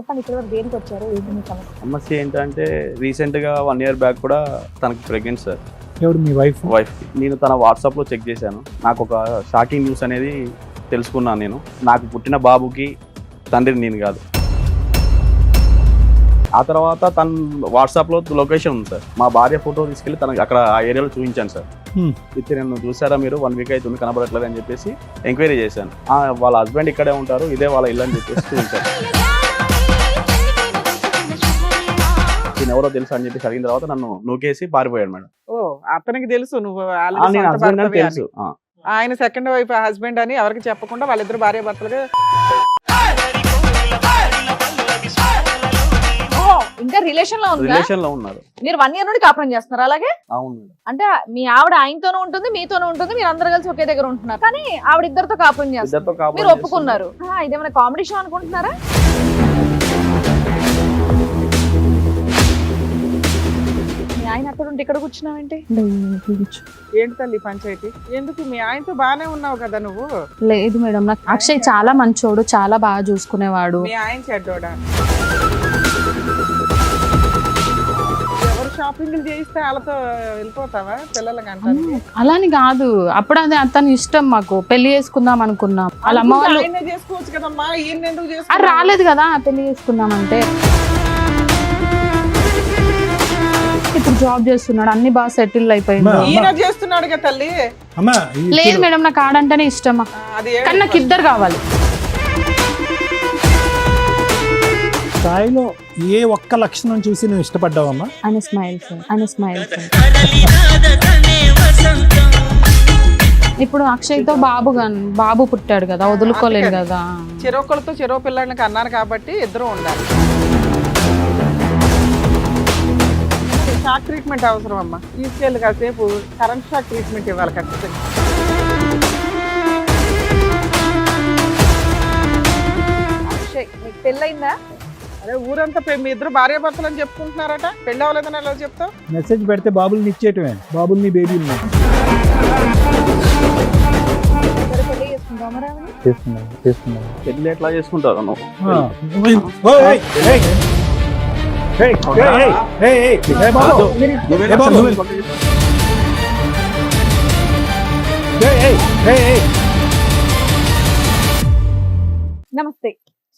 చెప్పండి ఇక్కడ వరకు దేనికి వచ్చారు ఏంటి మీ సమస్య? సమస్య ఏంటంటే రీసెంట్గా 1 year బ్యాక్ కూడా తనకి ప్రెగ్నెంట్ సార్. ఎవరు మీ వైఫ్కి నేను తన వాట్సాప్లో చెక్ చేశాను. నాకు ఒక షాకింగ్ న్యూస్ అనేది తెలుసుకున్నాను. నేను నాకు పుట్టిన బాబుకి తండ్రిని నేను కాదు. ఆ తర్వాత తన వాట్సాప్లో లొకేషన్ ఉంది సార్. మా భార్య ఫోటో తీసుకెళ్ళి తనకి అక్కడ ఆ ఏరియాలో చూపించాను సార్. ఇది నేను చూసారా మీరు 1 week అవుతుంది కనబడట్లేదు అని చెప్పేసి ఎంక్వైరీ చేశాను. వాళ్ళ హస్బెండ్ ఇక్కడే ఉంటారు, ఇదే వాళ్ళ ఇల్లు అని చెప్పేసి చూపించాను. నేను ఎవరో తెలుసు అని చెప్పేసి అడిగిన తర్వాత నన్ను నూకేసి పారిపోయాడు మేడం. ఓ అతనికి తెలుసు నువ్వు నేను హస్బెండ్ అని తెలుసు. ఆయన సెకండ్ వైఫ్ హస్బెండ్ అని ఎవరికి చెప్పకుండా వాళ్ళిద్దరు భార్య భర్తలుగా ఇంకా రిలేషన్ లో ఉందా? రిలేషన్ లో ఉన్నారు. మీరు 1 year నుండి కాపురం చేస్తున్నారు అలాగే? అవును మేడం. అంటే మీ ఆవిడ ఆయనతోనూ ఉంటుంది మీతోనూ ఉంటుంది, మీరు అందరు కలిసి ఒకే దగ్గర ఉంటున్నారు, కానీ ఆవిడ ఇద్దరితో కాపురం చేస్తారు, ఇద్దరితో కాపురం మీరు ఒప్పుకున్నారు. ఇదేమైనా కామెడీ షో అనుకుంటున్నారా? మీ ఆయన అక్కడ ఉంటే ఇక్కడ కూర్చున్నావేంటి? ఏంటి తల్లి పంచాయతీ? ఎందుకు మీ ఆయనతో బానే ఉన్నావు కదా నువ్వు? లేదు మేడం, నాకు అక్షయ్ చాలా మంచోడు, చాలా బాగా చూసుకునేవాడు. మీ ఆయన చెడ్డోడా? ఎవరు షాపింగ్లు చేయిస్తే వాళ్ళతో వెళ్ళిపోతావా పిల్లలకి అంటారు? అలాని కాదు, అప్పుడు అది అతని ఇష్టం, మాకు పెళ్లి చేసుకుందాం అనుకున్నాం. వాళ్ళ అమ్మ వాళ్ళు చేసుకోవచ్చు కదమ్మా, ఈయన ఎందుకు అది చేసుకో? రాలేదు కదా పెళ్లి చేసుకుందాం అంటే. ఇప్పుడు జాబ్ చేస్తున్నాడు, అన్ని బాగా సెటిల్ అయిపోయింది. ఈయన చేస్తున్నాడు కదా తల్లి. లేదు మేడం, నాకు ఆడంటేనే ఇష్టమా, అది కానీ నాకు ఇద్దరు కావాలి. స్థాయిలో ఏ ఒక్క లక్షణం చూసి నువ్వు ఇష్టపడ్డావమ్మా? ఆయన స్మైల్స్, ఆయన స్మైల్స్. ఇప్పుడు అక్షయ్తో బాబు పుట్టాడు కదా, వదులుకోలేదు కదా. చెరొకళ్ళతో చెరో పిల్లలకి అన్నారు కాబట్టి ఇద్దరు ఉండాలి. షాక్ ట్రీట్మెంట్ అవసరం అమ్మా, తీసుకెళ్ళి కాసేపు కరెంట్ షాక్ ట్రీట్మెంట్ ఇవ్వాలి ఖచ్చితంగా. అక్షయ్ మీకు పెళ్ళయిందా? అదే ఊరంతా మీ ఇద్దరు భార్య భర్తలు అని చెప్పుకుంటున్నారట, పెళ్ళి అవ్వలేదని ఎలా చెప్తావు? మెసేజ్ పెడితే బాబుల్ని ఇచ్చేయటమే, బాబుల్ని బేబీల్ని పెళ్లి చేసుకుంటామా రావని? చేస్తున్నాను. పెళ్ళి ఎట్లా చేసుకుంటారు నువ్వు? నమస్తే,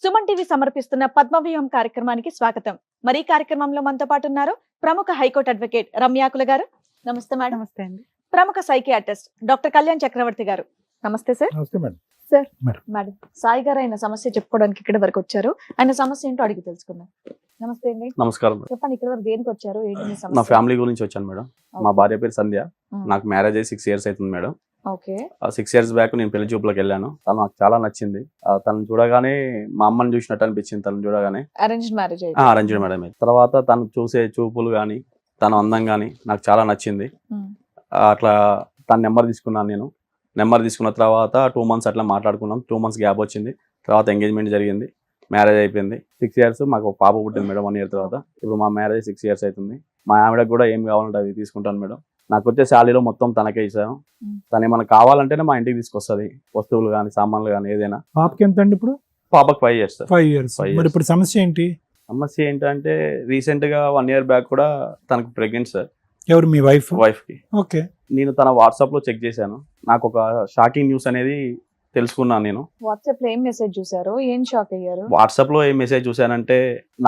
సుమన్ టీవీ సమర్పిస్తున్న పద్మవ్యూహం కార్యక్రమానికి స్వాగతం. మరి ఈ కార్యక్రమంలో మనతో పాటు ఉన్నారు ప్రముఖ హైకోర్టు అడ్వకేట్ రమ్యాకుల గారు. నమస్తే మేడం. నమస్తే అండి. ప్రముఖ సైకియాట్రిస్ట్ డాక్టర్ కళ్యాణ్ చక్రవర్తి గారు. నమస్తే సార్. నమస్తే madam. Sir madam. Madam, Sai గారు ఆయన సమస్య చెప్పుకోవడానికి ఇక్కడ వరకు వచ్చారు. ఆయన సమస్య ఏంటో అడిగి తెలుసుకుందాం. నమస్తే అండి. నమస్కారం మేడం. చెప్పండి ఇక్కడ వరకు దేనికి వచ్చారు ఏంటి మీ నా సమస్య? ఫ్యామిలీ గురించి వచ్చాను మేడం. మా భార్య పేరు సంధ్య. నాకు మ్యారేజ్ అయ్యి 6 years అవుతుంది మేడం. ఓకే. 6 years బ్యాక్ నేను పెళ్లి చూపులకు వెళ్ళాను. తను నాకు చాలా నచ్చింది. తను చూడగానే మా అమ్మని చూసినట్టు అనిపించింది. తను చూడగానే అరేంజ్డ్ మ్యారేజ్ అరేంజ్డ్ మేడం. తర్వాత తను చూసే చూపులు కానీ తను అందం కానీ నాకు చాలా నచ్చింది. అట్లా తన నెంబర్ తీసుకున్నాను నేను. నెంబర్ తీసుకున్న తర్వాత 2 months అట్లా మాట్లాడుకున్నాం. 2 months గ్యాప్ వచ్చింది. తర్వాత ఎంగేజ్మెంట్ జరిగింది, మ్యారేజ్ అయిపోయింది. 6 years మాకు ఒక పాప పుట్టింది మేడం 1 year తర్వాత. ఇప్పుడు మా మ్యారేజ్ 6 years అవుతుంది. మా ఆవిడకు కూడా ఏం కావాలంటే అవి తీసుకుంటాను మేడం. నాకు వచ్చే శాలీలో మొత్తం తనకే ఇచ్చాను. తను ఏమైనా కావాలంటేనే మా ఇంటికి తీసుకొస్తుంది, వస్తువులు కానీ సామాన్లు కానీ ఏదైనా. పాపకి ఎంత అండి ఇప్పుడు? పాపకు 5 years. 5 years. మరి ఇప్పుడు సమస్య ఏంటి? సమస్య ఏంటంటే రీసెంట్గా 1 year బ్యాక్ కూడా తనకు ప్రెగ్నెంట్ సార్. ఎవరు మీ వైఫ్కి. ఓకే. నేను తన వాట్సాప్లో చెక్ చేశాను. నాకు ఒక షాకింగ్ న్యూస్ అనేది తెలుసుకున్నాను. నేను వాట్సాప్ లో ఏం మెసేజ్ చూసారు, ఏం షాక్ అయ్యారు? వాట్సాప్లో ఏం మెసేజ్ చూశానంటే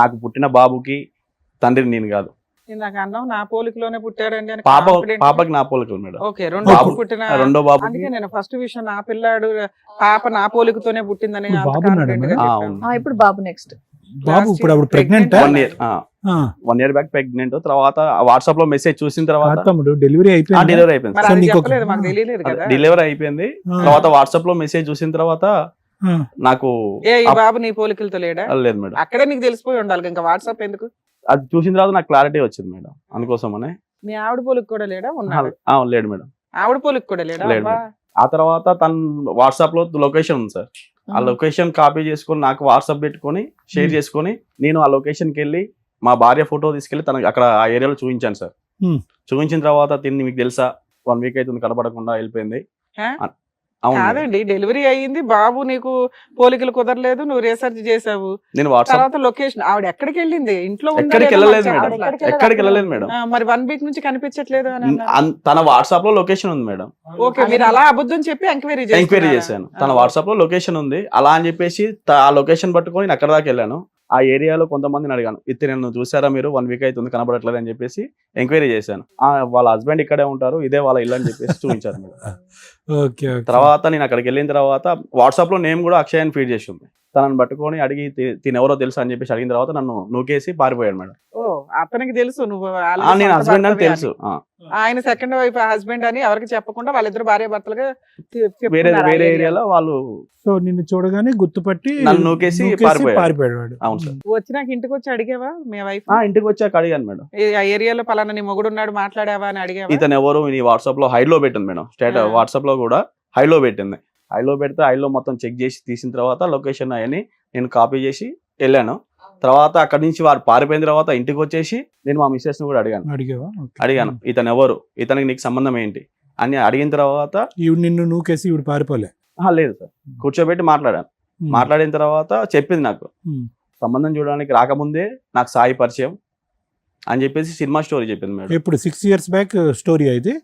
నాకు పుట్టిన బాబుకి తండ్రిని నేను కాదు. నాకు అన్నావు నా పోలికలోనే పుట్టాడండి అని. పాపకి నా పోలికలు మేడం. ఓకే, రెండో బాబు పుట్టిన రెండో బాబు. అందుకే నేను ఫస్ట్ విషయం నా పిల్లాడు పాప నా పోలికతోనే పుట్టిందని అంత బాబు confident గా ఉన్నాడా? చెప్పాను. ఇప్పుడు బాబు నెక్స్ట్. బాబు ఇప్పుడు అప్పుడు ప్రెగ్నెంట్? 1 year back pregnant. తర్వాత వాట్సాప్ లో మెసేజ్ చూసిన తర్వాత తమ్ముడు డెలివరీ అయిపోయింది. డెలివరీ అయిపోయింది. మరి సో అది నీకు ఒక- చెప్పలేదు, మాకు తెలియలేదు కదా. డెలివరీ అయిపోయింది. తర్వాత వాట్సాప్ లో మెసేజ్ చూసిన తర్వాత నాకు ఏ ఈ బాబు నీ పోలికలతో లేడా? లేదు మేడం. అక్కడే నీకు తెలిసిపోయి ఉండాలి, ఇంకా వాట్సాప్ ఎందుకు? అది చూసిన తర్వాత నాకు క్లారిటీ వచ్చింది మేడం. అందుకోసమనే. మీ ఆవిడ పోలిక కూడా లేడా? ఉన్నాడు. లేడు మేడం. ఆవిడ పోలిక కూడా లేడా? లేడు అబ్బా. మేడం. ఆ తర్వాత తన వాట్సాప్ లో లొకేషన్ ఉంది సార్. ఆ లొకేషన్ కాపీ చేసుకొని నాకు వాట్సాప్ పెట్టుకొని షేర్ చేసుకొని నేను ఆ లొకేషన్కి వెళ్ళి మా భార్య ఫోటో తీసుకెళ్లి తనకి అక్కడ ఆ ఏరియాలో చూపించాను సార్. చూపించిన తర్వాత తిని మీకు తెలుసా 1 week అవుతుంది కనపడకుండా వెళ్ళిపోయింది. అవును మేడం. కాదండి, డెలివరీ అయ్యింది, బాబు నీకు పోలికలు కుదరలేదు, నువ్వు రీసెర్చ్ చేసావు, నేను వాట్సాప్ తర్వాత లొకేషన్ ఆవిడ ఎక్కడికి వెళ్ళింది, ఇంట్లో ఉందా ఎక్కడికి లేదా వెళ్ళలేదు మాకు మేడం. ఆవిడ చెప్పట్లా. ఎక్కడికి వెళ్ళలేదు మేడం. మరి 1 వీక్ నుంచి కనిపించట్లేదు అని అన్నారు. తన వాట్సాప్ లో లొకేషన్ ఉంది మేడం. ఓకే, మీరు అలా అబద్ధం చెప్పి ఎంక్వైరీ ఎంక్వైరీ చేశాను. తన వాట్సాప్ లో లొకేషన్ ఉంది అలా అని చెప్పేసి ఆ లొకేషన్ పట్టుకొని నేను అక్కడ దాకా వెళ్ళాను. ఆ ఏరియాలో కొంతమందిని అడిగాను, ఇది నన్ను చూసారా మీరు, 1 వీక్ అవుతుంది కనబడట్లేదు అని చెప్పేసి ఎంక్వైరీ చేశాను. వాళ్ళ హస్బెండ్ ఇక్కడే ఉంటారు, ఇదే వాళ్ళ ఇల్లు అని చెప్పేసి చూపించారు మేడం. ఓకే తర్వాత నేను అక్కడికి వెళ్ళిన తర్వాత వాట్సాప్ లో నేమ్ కూడా అక్షయ్ అని ఫీడ్ చేసి ఉంది. తనని పట్టుకొని అడిగి తినెవరో తెలుసు అని చెప్పేసి అడిగిన తర్వాత నన్ను నూకేసి పారిపోయాడు మేడం. ఓ, అతనికి తెలుసు నువ్వు నేను హస్బెండ్ అని తెలుసు. ఆయన సెకండ్ వైఫ్ హస్బెండ్ అని ఎవరికి చెప్పకుండా వాళ్ళిద్దరు భార్య భర్తలుగా వేరే ఏరియాలో వాళ్ళు సో నిన్ను చూడగానే గుర్తుపట్టి నన్ను నూకేసి పారిపోయాడు వాడు. అవును సార్. వచ్చినాక ఇంటికి వచ్చి అడిగావా మీ వైఫ్, ఇంటికి వచ్చాక అడిగాను మేడం, ఆ ఏరియాలో పలానా నీ మొగుడు ఉన్నాడు మాట్లాడావా అని అడిగావా? ఇతను ఎవరు నీ వాట్సాప్ లో హైడ్ లో పెట్టింది మేడం. స్టేటస్ వాట్సాప్ లో కూడా హైడ్ లో పెట్టింది. హైడ్ లో పెడితే హైడ్ లో మొత్తం చెక్ చేసి తీసిన తర్వాత లొకేషన్ అవన్నీ నేను కాపీ చేసి వెళ్ళాను. తర్వాత అక్కడి నుంచి వారు పారిపోయిన తర్వాత ఇంటికి వచ్చేసి నేను మా మిస్సెస్ ని కూడా అడిగావా? అడిగాను ఇతను ఎవరు, ఇతనికి నీకు సంబంధం ఏంటి అని అడిగిన తర్వాత ఈవిడ నిన్ను నూకేసి ఈవిడ పారిపోలే? లేదు సార్, కూర్చోబెట్టి మాట్లాడాను. మాట్లాడిన తర్వాత చెప్పింది నాకు సంబంధం చూడడానికి రాకముందే నాకు సాయి పరిచయం అని చెప్పేసి సినిమా స్టోరీ చెప్పింది మేడం. ఇప్పుడు 6 years బ్యాక్ స్టోరీ అయితే?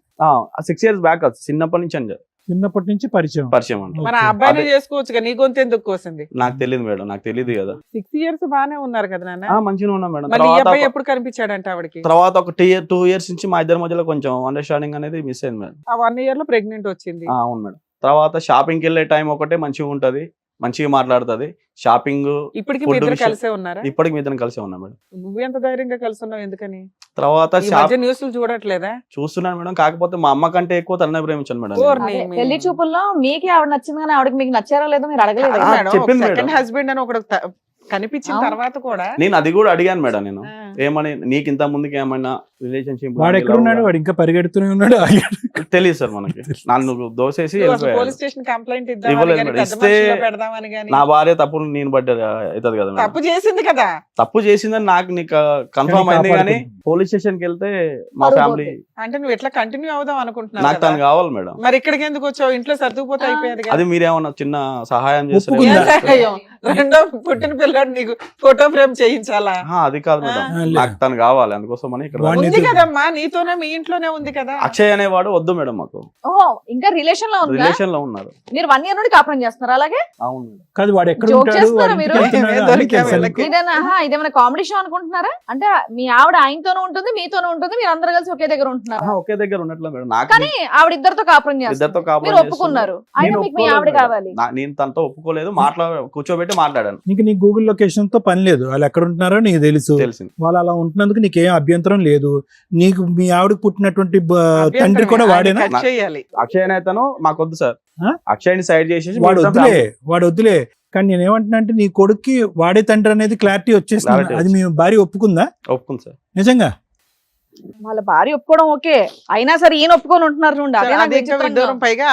6 years బ్యాక్ చిన్నప్పటి నుంచి అండి చిన్నప్పటి నుంచి పరిచయం అంటే మన అబ్బాయిని చేసుకోవచ్చు, నీ గొంతు ఎందుకు కోసింది? నాకు తెలియదు మేడం, నాకు తెలియదు కదా. 6 years బానే ఉన్నారు కదా నాన్న. మంచిగా ఉన్నా మేడం. మళ్ళీ ఈ అబ్బాయి ఎప్పుడు కనిపించాడంట ఆవిడకి? తర్వాత ఒక 2 years నుంచి మా ఇద్దరి మధ్యలో కొంచెం అండర్స్టాండింగ్ అనేది మిస్ అయింది మేడం. ఆ 1 year లో ప్రెగ్నెంట్ వచ్చింది. అవును మేడం. తర్వాత షాపింగ్కి వెళ్ళే టైం ఒకటే మంచిగా ఉంటది, మంచిగా మాట్లాడుతుంది. షాపింగ్ ఇప్పటికి మీ ఇద్దరు కలిసే ఉన్నారా? ఇప్పటికి మీ ఇద్దరం కలిసే ఉన్నాం మేడం. నువ్వు ఎంత ధైర్యంగా కలిసి ఉన్నావు ఎందుకని? తర్వాత న్యూస్లు చూడట్లేదా? చూస్తున్నాను మేడం, కాకపోతే మా అమ్మ కంటే ఎక్కువ తననే ప్రేమించాను మేడం. పెళ్లి చూపుల్లో మీకే ఆవిడ నచ్చింది కానీ ఆవిడకి మీకు నచ్చారో లేదో మీరు అడగలేదు. చెప్పింది మేడం. సెకండ్ హస్బెండ్ అని ఒకడు కనిపించిన తర్వాత కూడా నేను అది కూడా అడిగాను మేడం. నేను ఏమని, నీకు ఇంత ముందుకి ఏమైనా రిలేషన్షిప్ వాడు ఎక్కడ ఉన్నాడు? వాడు ఇంకా పరిగెడుతూనే ఉన్నాడు. తెలియదు సార్ మనకి. నన్ను దోసేసి పోలీస్ స్టేషన్ కంప్లైంట్ పెడదామని నా భార్య తప్పు నేను పడ్డా అవుతుంది కదా. తప్పు చేసింది కదా, తప్పు చేసిందని నాకు నీకు కన్ఫర్మ్ అయింది కానీ పోలీస్ స్టేషన్ కి వెళ్తే మా ఫ్యామిలీ అంటే నువ్వు ఎట్లా కంటిన్యూ అవుదాం అనుకుంటున్నావు? నాకు తను కావాలి మేడం. మరి ఇక్కడికి ఎందుకు వచ్చావు? ఇంట్లో సర్దుకుపోతే అయిపోయేది. అది మీరేమన్నా చిన్న సహాయం చేస్తారు? రెండో పుట్టిన పిల్లాడు నీకు ఫోటో ఫ్రేమ్ చేయించాలా? అది కాదు మేడం, నాకు తను కావాలి, అందుకోసమని ఇక్కడ ఉంది కదమ్మా, నీతోనే మీ ఇంట్లోనే ఉంది కదా. అక్షయ్ అనేవాడు వద్దు మేడం మాకు. ఓహో, ఇంకా రిలేషన్ లో ఉందా? రిలేషన్ లో ఉన్నారు. మీరు 1 year నుండి కాపురం చేస్తున్నారు అలాగే? అవును మేడం. కాదు, వాడు ఎక్కడ Joke ఉంటాడు? చేస్తున్నారా వాడు మీరు? ఇంటికి వెళ్తున్నాడా? దొరికాం వీళ్ళకి. ఇదేమైనా కామెడీ షో అనుకుంటున్నారా? అంటే మీ ఆవిడ ఆయనతోనూ ఉంటుంది, మీతోనూ ఉంటుంది, మీరు అందరు కలిసి ఒకే దగ్గర ఉంటున్నారు. ఒకే దగ్గర ఉన్నట్లే మేడం. నాకు కానీ ఆవిడ ఇద్దరితో కాపురం చేస్తారు, ఇద్దరితో కాపురం మీరు ఒప్పుకున్నారు. ఆయన మీకు మీ ఆవిడ కావాలి. నేను తనతో ఒప్పుకోలేదు, కూర్చోబెట్టి మాట్లాడాను. నీకు నీ గూగుల్ లొకేషన్ తో పని లేదు, వాళ్ళు ఎక్కడ ఉంటున్నారో నీకు తెలుసు. తెలిసింది. వాళ్ళు అలా ఉంటున్నందుకు నీకేం అభ్యంతరం లేదు. నీకు మీ ఆవిడకి పుట్టినటువంటి తండ్రి కూడా వాడేనా? కట్ చేయాలి. అక్షయ్ అనేతను మాకొద్దు సార్. ఆ? అక్షయ్ని సైడ్ చేసేసి వాడు వద్దులే. కానీ నేను ఏమంటున్నా అంటే నీ కొడుక్కి వాడే తండ్రి అనేది క్లారిటీ వచ్చేసింది. Clarity అది మీ భార్య ఒప్పుకుందా? ఒప్పుకుంది సార్. నిజంగా వాళ్ళ భార్య ఒప్పుకోవడం ఓకే, అయినా సరే ఈయన ఒప్పుకొని ఉంటున్నారు చూడండి. అదే నాకు అదే ఇంకా విచిత్రంగా విడ్డూరం. పైగా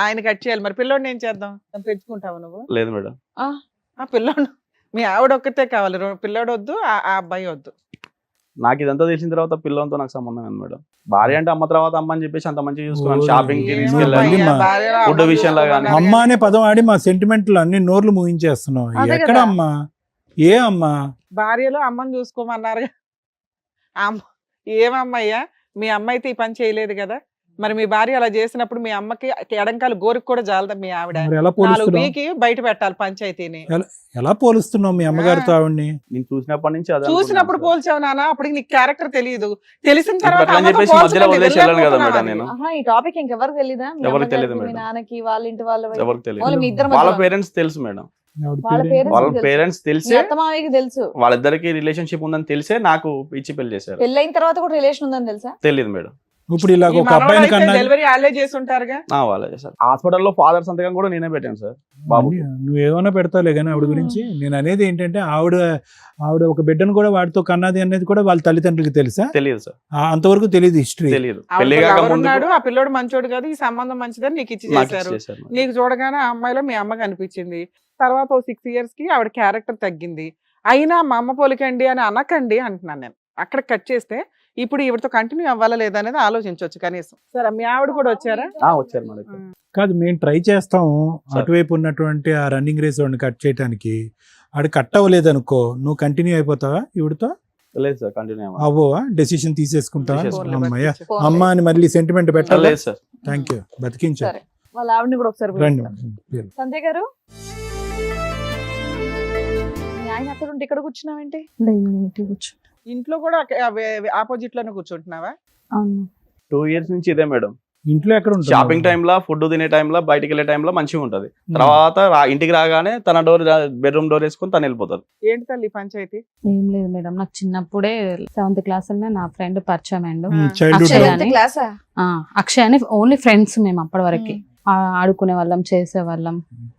ఆయన కట్ చేయాలి. మరి పిల్లోడిని ఏం చేద్దాం? పెంచుకుంటావు నువ్వు? లేదు మేడం. ఆ పిల్లోడు మీ ఆవిడ ఒక్కతే కావాలి, పిల్లోడు వద్దు, ఆ అబ్బాయి వద్దు. నాకు ఇదంతా తెలిసిన తర్వాత పిల్లలతో నాకు సంబంధం లేదు మేడం. భార్య అంటే అమ్మ తర్వాత అమ్మ అని చెప్పేసి అంత మంచిగా చూసుకున్నాను. షాపింగ్ కి ఏమో తీసుకెళ్ళాను, మళ్ళీ మా- ఫుడ్ విషయంలో కానీ. అమ్మ అనే పదం ఆడి మా సెంటిమెంట్లు అన్ని నోర్లు ముగించేస్తున్నావు. అదే ఎక్కడ కదా. అమ్మా? ఏ అమ్మా? భార్యలో అమ్మని చూసుకోమన్నారు. అమ్మ ఏమమ్మయ్యా, మీ అమ్మ అయితే ఈ పని చేయలేదు కదా. మరి మీ భార్య అలా చేసినప్పుడు మీ అమ్మకి ఎడంకాలు గోరికి కూడా జాలదా మీ ఆవిడ? మరి ఎలా 4 పోలుస్తున్నావు? వీకి బయట పెట్టాలి పంచాయతీని. ఎలా పోలుస్తున్నావు మీ అమ్మగారితో ఆవిడ్ని? నేను చూసినప్పటి నుంచి అదే చూసినప్పుడు అనుకున్నాను సార్. పోల్చావు నాన్న, అప్పటికి నీకు క్యారెక్టర్ తెలియదు. తెలిసిన ఇప్పుడు తర్వాత అట్లా అని అమ్మతో చెప్పేసి మధ్యలో పోల్చకండి, వదిలేసి వెళ్ళను కదా వెళ్ళకపోతున్నావా మేడం అని. నేను. ఆహా, ఈ టాపిక్ ఇంకెవరికి తెలీదా? మీ ఎవరికి తెలియదు అమ్మగారికి, మీ మేడం. నాన్నకి, వాళ్ళ ఇంటి వాళ్ళ ఎవరికి తెలియదు. ఓన్లీ మీ ఇద్దరి వాళ్ళ మధ్యలో. పేరెంట్స్ తెలుసు మేడం. ఆవిడ వాళ్ళ పేరేంటి? పేరెంట్స్ వాళ్ళ తెలుసు. పేరెంట్స్ మీ తెలిసే అత్తమామకి తెలుసు. వాళ్ళిద్దరికి రిలేషన్షిప్ ఉందని తెలిసే నాకు ఇచ్చి పెళ్లి చేశారు. పెళ్ళైన తర్వాత కూడా రిలేషన్ ఉందని తెలుసా? తెలియదు మేడం. ఇప్పుడు ఇలా ఈ ఒక అబ్బాయిని మనవడైతే కన్నా డెలివరీ వాళ్ళే చేసి ఉంటారుగా. వాళ్ళే చేశారు. హాస్పిటల్లో ఫాదర్ సంతకం కూడా నేనే పెట్టాను సార్ బాబు. నువ్వేమన్నా పెడతావులే కానీ ఆవిడ గురించి. నేను అనేది ఏంటంటే ఆవిడ ఒక బిడ్డను కూడా వాడితో కన్నది అనేది కూడా వాళ్ళ తల్లిదండ్రులకి తెలుసా? తెలియదు సార్. అంతవరకు తెలియదు హిస్టరీ. తెలియదు. ఆవిడ పెళ్లి కాక ముందు ఎవరున్నాడు, ఆ పిల్లోడు మంచోడు కాదు, ఈ సంబంధం మంచిదని నీకు ఇచ్చి నాకు చేశారు. ఇచ్చేసారు మేడం. నీకు చూడగానే ఆ అమ్మాయిలో మీ అమ్మ కనిపించింది. తర్వాత 6 years కి ఆవిడ క్యారెక్టర్ తగ్గింది. అయినా మా అమ్మ పోలికండి అని అనకండి అంటున్నాను నేను. అక్కడ కట్ చేస్తే ఇప్పుడు ఈవిడతో కంటిన్యూ అవ్వాలా లేదా అనేది ఆలోచించవచ్చు కనీసం. సరే మీ ఆవిడ కూడా వచ్చారా? వచ్చారు మేడం ఇక్కడ. కాదు, మేము ట్రై చేస్తాము సార్. అటువైపు ఉన్నటువంటి ఆ రన్నింగ్ రేస్ వాడిని కట్ చేయడానికి. ఆడు కట్ అవ్వలేదు అనుకో, నువ్వు కంటిన్యూ అయిపోతావా ఇవిడతో? లేదు సార్, కంటిన్యూ అవ్వవా? డెసిషన్ తీసేసుకుంటావా? తీసేసుకుంటా. అమ్మయ్య, ఫోన్ అమ్మ అని మళ్ళీ సెంటిమెంట్ పెట్టాలి. లేదు సార్. Thank you, బతికించారు. సరే, వాళ్ళ ఆవిడని కూడా ఒకసారి రండి. పిలుస్తాం. సంధ్య గారు, మీ ఆయన అక్కడ ఉంటే ఇక్కడ కూర్చున్నావేంటి? లేదు ఇంటికి కూర్చో. ఇంట్లో కూడా ఆపోజిట్ లోనే కూర్చుంటున్నావా? అవును 2 years నుంచి ఇదే మేడం. ఇంట్లో ఎక్కడ ఉంటుంది? షాపింగ్ టైంలో, ఫుడ్ తినే టైంలో, బయటికి వెళ్ళే టైంలో మంచిగా ఉంటది. తర్వాత ఇంటికి రాగానే తన బెడ్రూమ్ డోర్ వేసుకొని తను వెళ్ళిపోతారు. ఏంటి తల్లి పంచాయతీ? ఏం లేదు మేడం, నాకు చిన్నప్పుడే 7th క్లాస్ నా ఫ్రెండ్ పరిచయం అయ్యిండు. చైల్డ్హుడ్ అక్షయ్ సెవెంత్ క్లాసా? అక్షయ్ అని ఓన్లీ ఫ్రెండ్స్ మేము అప్పటి వరకు ఆడుకునే వాళ్ళం, చేసే వాళ్ళం.